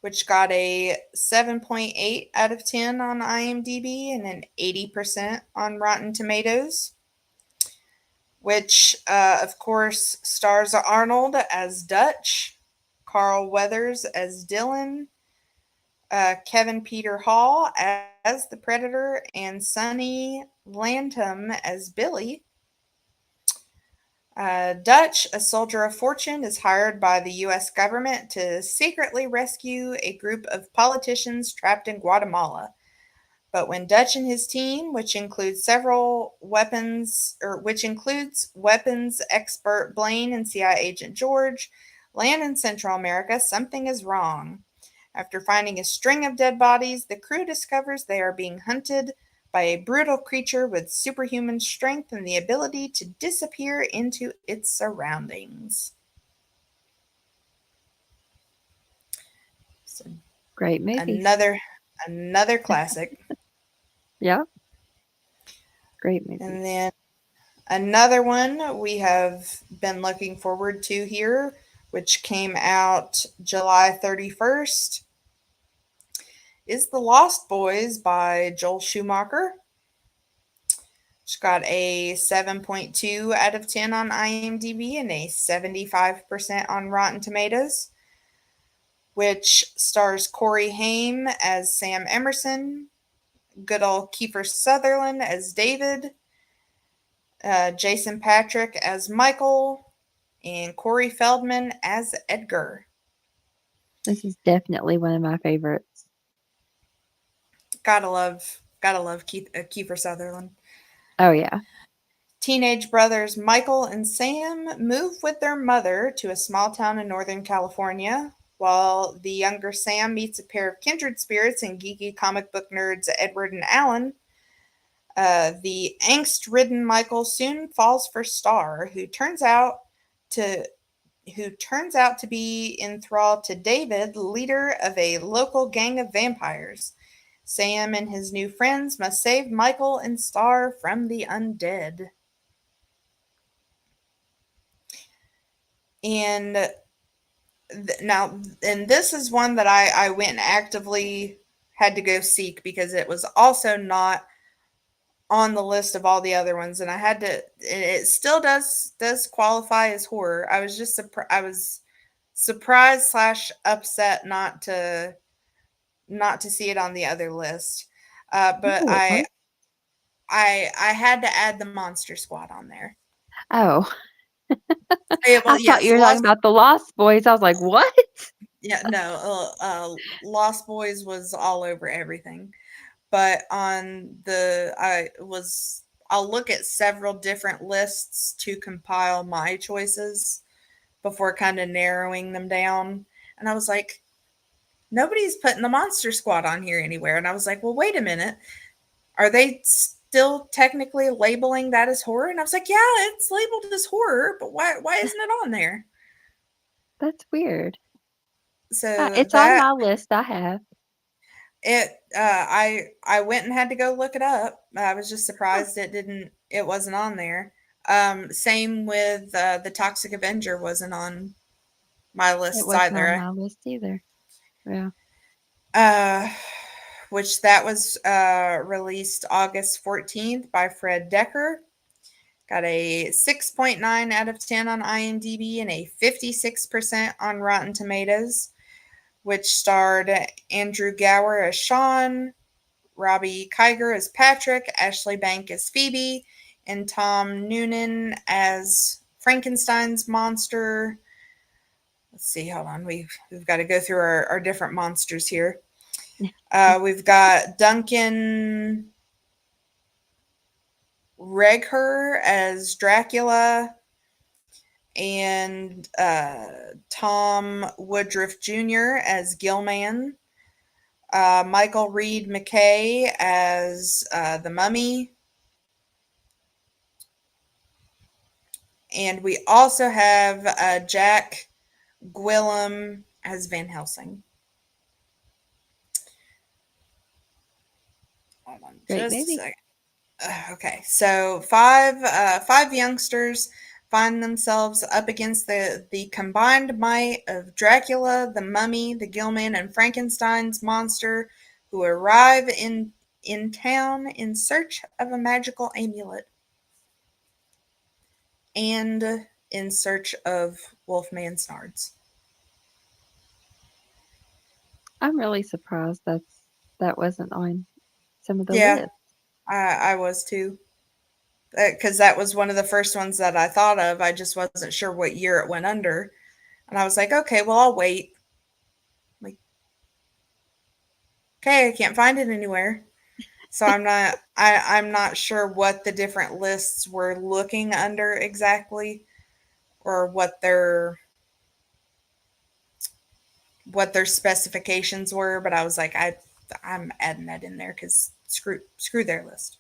which got a 7.8 out of 10 on IMDb and an 80% on Rotten Tomatoes, which, of course, stars Arnold as Dutch, Carl Weathers as Dylan, Kevin Peter Hall as the Predator, and Sonny Landham as Billy. Dutch, a soldier of fortune, is hired by the U.S. government to secretly rescue a group of politicians trapped in Guatemala. But when Dutch and his team, which includes weapons expert Blaine and CIA agent George, land in Central America, something is wrong. After finding a string of dead bodies, the crew discovers they are being hunted by a brutal creature with superhuman strength and the ability to disappear into its surroundings. So Great movie. another classic. Yeah. Great movie. And then another one we have been looking forward to here, which came out July 31st, is The Lost Boys by Joel Schumacher. It's got a 7.2 out of 10 on IMDb and a 75% on Rotten Tomatoes, which stars Corey Haim as Sam Emerson, good old Kiefer Sutherland as David, Jason Patric as Michael, and Corey Feldman as Edgar. This is definitely one of my favorites. Gotta love Kiefer Sutherland. Oh, yeah. Teenage brothers Michael and Sam move with their mother to a small town in Northern California, while the younger Sam meets a pair of kindred spirits and geeky comic book nerds Edward and Alan. The angst-ridden Michael soon falls for Star, who turns out to be enthralled to David, leader of a local gang of vampires. Sam and his new friends must save Michael and Star from the undead. And this is one that I went and actively had to go seek because it was also not on the list of all the other ones, and I had to. It still does qualify as horror. I was just surprised / upset not to see it on the other list, but Ooh, I had to add the Monster Squad on there. oh. Yeah, well, I thought you were talking about the Lost Boys. I was like, what? Yeah, no, Lost Boys was all over everything. But I'll look at several different lists to compile my choices before kind of narrowing them down. And I was like, nobody's putting the Monster Squad on here anywhere. And I was like, well, wait a minute. Are they still technically labeling that as horror? And I was like, yeah, it's labeled as horror, but why isn't it on there? That's weird. So It's on that my list. I have. I went and had to go look it up. I was just Huh, surprised it wasn't on there. Same with the Toxic Avenger wasn't on my it lists wasn't on either. my list either. Yeah, Uh, which that was released August 14th by Fred Decker. Got a 6.9 out of 10 on IMDb and a 56% on Rotten Tomatoes, which starred Andrew Gower as Sean, Robbie Kiger as Patrick, Ashley Bank as Phoebe, and Tom Noonan as Frankenstein's monster. Let's see, hold on. We've got to go through our different monsters here. We've got Duncan Regher as Dracula and Tom Woodruff Jr. as Gilman. Michael Reed McKay as the Mummy. And we also have Jack Gwillem as Van Helsing. Hold on great just a movie. second. Okay, so five youngsters find themselves up against the combined might of Dracula, the Mummy, the Gilman, and Frankenstein's monster, who arrive in town in search of a magical amulet and in search of Wolfman Snards. I'm really surprised that wasn't on some of the Yeah, lists. I was too. Because that was one of the first ones that I thought of. I just wasn't sure what year it went under. And I was like, okay, well, I'll wait. Like, okay, I can't find it anywhere. So I'm not sure what the different lists were looking under exactly or what their specifications were, but I was like, I'm adding that in there because screw their list.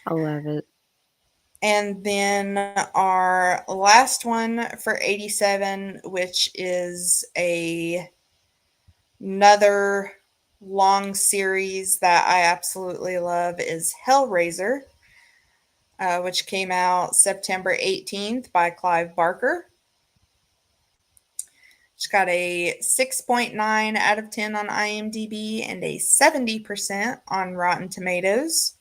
I love it. And then our last one for 87, which is another long series that I absolutely love, is Hellraiser, which came out September 18th by Clive Barker. It's got a 6.9 out of 10 on IMDb and a 70% on Rotten Tomatoes,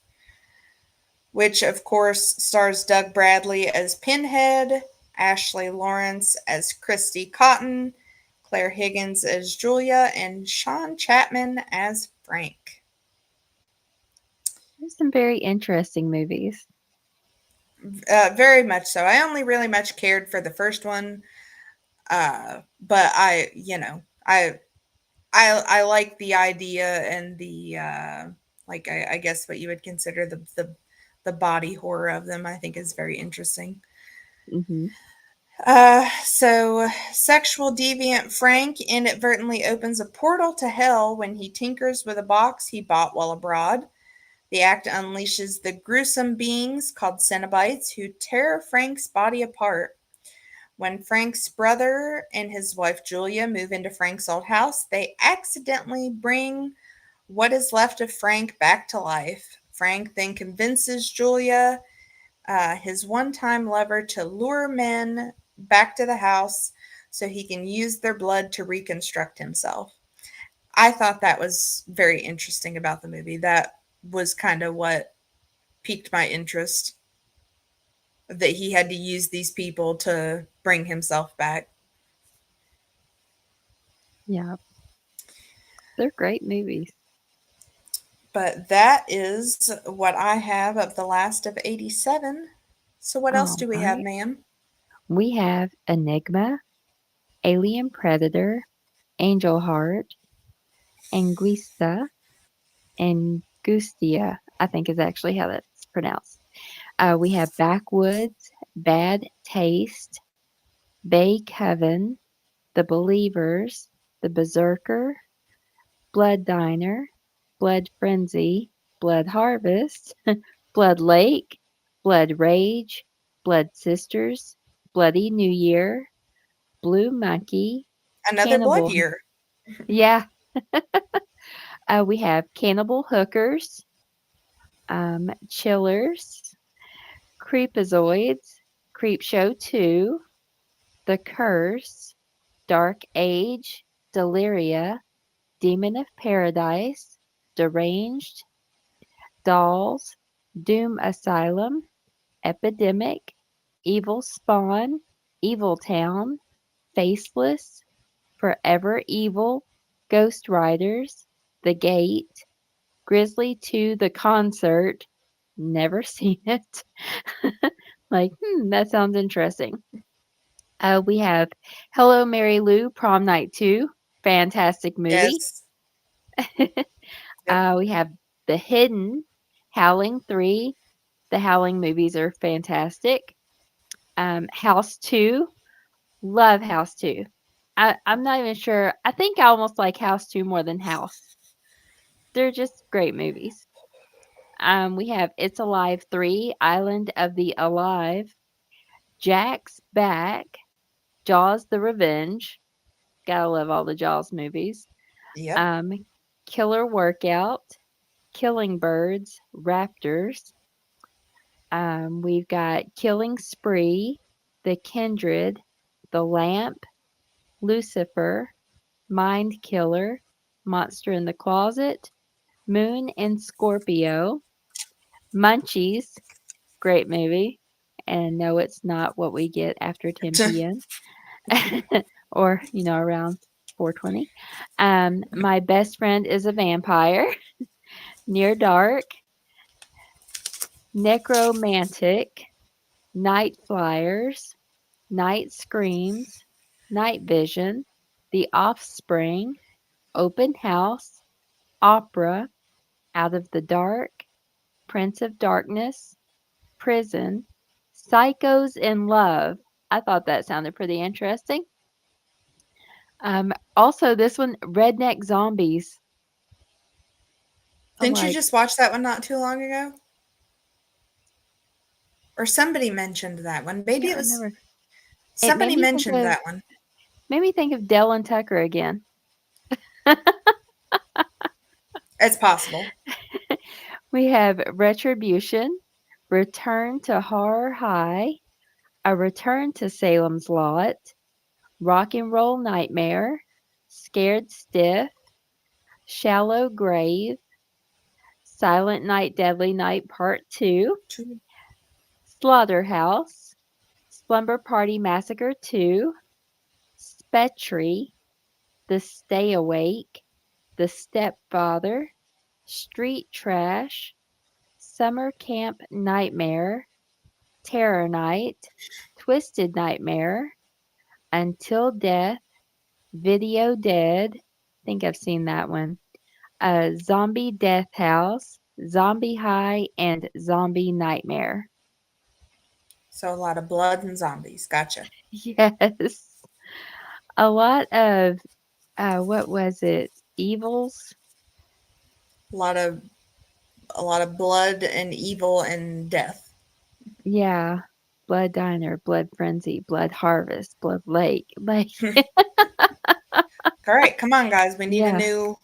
which of course stars Doug Bradley as Pinhead, Ashley Lawrence as Christy Cotton, Claire Higgins as Julia, and Sean Chapman as Frank. There's some very interesting movies. Very much so. I only really much cared for the first one, but I like the idea and the like I guess what you would consider the body horror of them. I think is very interesting. Hmm. So sexual deviant Frank inadvertently opens a portal to hell when he tinkers with a box he bought while abroad. The act unleashes the gruesome beings called Cenobites who tear Frank's body apart. When Frank's brother and his wife Julia move into Frank's old house, they accidentally bring what is left of Frank back to life. Frank then convinces Julia, his one time lover, to lure men back to the house so he can use their blood to reconstruct himself. I thought that was very interesting about the movie. That was kind of what piqued my interest, that he had to use these people to bring himself back. Yeah, they're great movies. But that is what I have of the last of 87. So, what else All do we have, right. ma'am? We have Enigma, Alien Predator, Angel Heart, Anguista, and Gustia, I think is actually how that's pronounced. We have Backwoods, Bad Taste, Bay Coven, The Believers, The Berserker, Blood Diner, Blood Frenzy, Blood Harvest, Blood Lake, Blood Rage, Blood Sisters, Bloody New Year, Blue Monkey, Another blood Cannibal. year. Yeah. We have Cannibal Hookers, Chillers, Creepazoids, Creepshow 2, The Curse, Dark Age, Deliria, Demon of Paradise, Deranged, Dolls, Doom Asylum, Epidemic, Evil Spawn, Evil Town, Faceless, Forever Evil, Ghost Riders, The Gate, Grizzly 2 The Concert, never seen it. Like, that sounds interesting. We have Hello Mary Lou Prom Night 2, fantastic movie. Yes. Yep. We have The Hidden, Howling 3. The Howling movies are fantastic. House 2, love House 2. I'm not even sure. I think I almost like House 2 more than House. They're just great movies. We have It's Alive 3, Island of the Alive, Jack's Back, Jaws the Revenge. Gotta love all the Jaws movies. Yep. Um, Killer Workout, Killing Birds, Raptors. We've got Killing Spree, The Kindred, The Lamp, Lucifer, Mind Killer, Monster in the Closet, Moon and Scorpio, Munchies, great movie. And no, it's not what we get after 10 p.m. or, around 4:20. My Best Friend is a Vampire, Near Dark, Necromantic, Night Flyers, Night Screams, Night Vision, The Offspring, Open House, Opera, Out of the Dark, Prince of Darkness, Prison, Psychos in Love. I thought that sounded pretty interesting. Also, this one, Redneck Zombies. I'm Didn't you like, just watch that one not too long ago? Or somebody mentioned that one. I Maybe can't it was remember. It somebody mentioned that one. made me think of Dell and Tucker again. It's possible. We have Retribution, Return to Horror High, A Return to Salem's Lot, Rock and Roll Nightmare, Scared Stiff, Shallow Grave, Silent Night, Deadly Night Part 2, Slaughterhouse, Slumber Party Massacre 2, Spectre, The Stay Awake, The Stepfather, Street Trash, Summer Camp Nightmare, Terror Night, Twisted Nightmare, Until Death, Video Dead. I think I've seen that one. Zombie Death House, Zombie High, and Zombie Nightmare. So a lot of blood and zombies. Gotcha. Yes. A lot of, what was it? Evils? A lot of blood and evil and death. Yeah. Blood Diner, Blood Frenzy, Blood Harvest, Blood Lake. Like, All right, come on, guys. We need a yeah. new.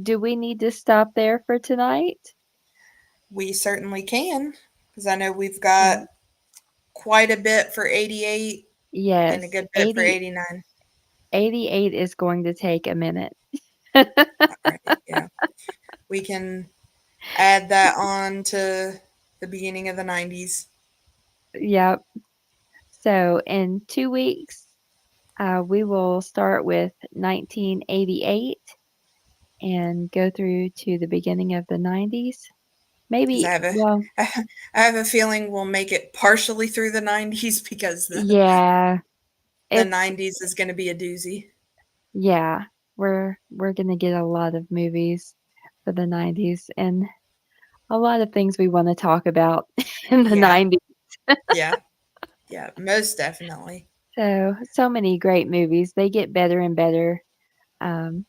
Do we need to stop there for tonight? We certainly can, because I know we've Yeah. got quite a bit for 88 and a Yes. good bit for 89. 88 is going to take a minute. All right, yeah. We can add that on to the beginning of the 90s. Yep. So in 2 weeks, we will start with 1988 and go through to the beginning of the 90s. Because Maybe, well, I have a feeling we'll make it partially through the 90s because yeah, the it's 90s is going to be a doozy. yeah, we're gonna get a lot of movies for the 90s and a lot of things we want to talk about in the Yeah, 90s. yeah, yeah, most definitely. So many great movies. They get better and better um,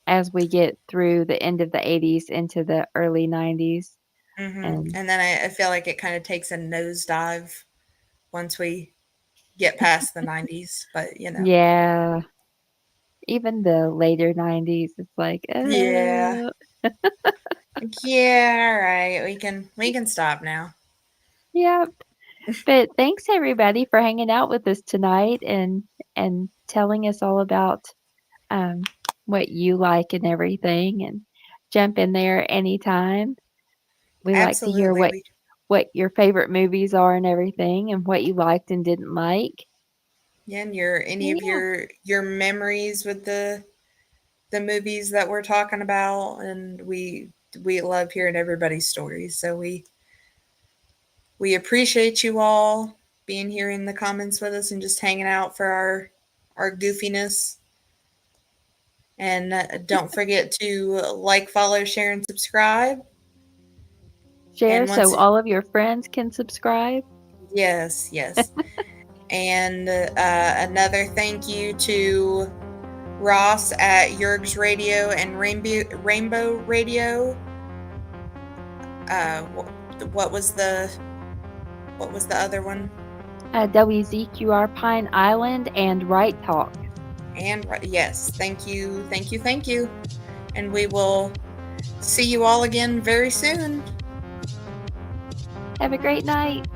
as we get through the end of the 80s into the early 90s. And And then I feel like it kind of takes a nosedive once we get past the 90s, but Yeah. Even the later 90s, it's like, yeah. Yeah, all right. We can stop now. yep. But thanks everybody for hanging out with us tonight and telling us all about um, what you like and everything, and jump in there anytime. We like to hear Absolutely. what your favorite movies are and everything, and what you liked and didn't like. Yeah, and any of Yeah, your memories with the movies that we're talking about, and we love hearing everybody's stories. So we appreciate you all being here in the comments with us and just hanging out for our goofiness. And don't forget to like, follow, share, and subscribe. share And so once, all of your friends can subscribe. yes, yes. And another thank you to Ross at Yerg's Radio and Rainbow Radio. Uh, what was the other one? WZQR Pine Island and Right Talk. And yes, thank you, thank you, thank you. And we will see you all again very soon. Have a great night.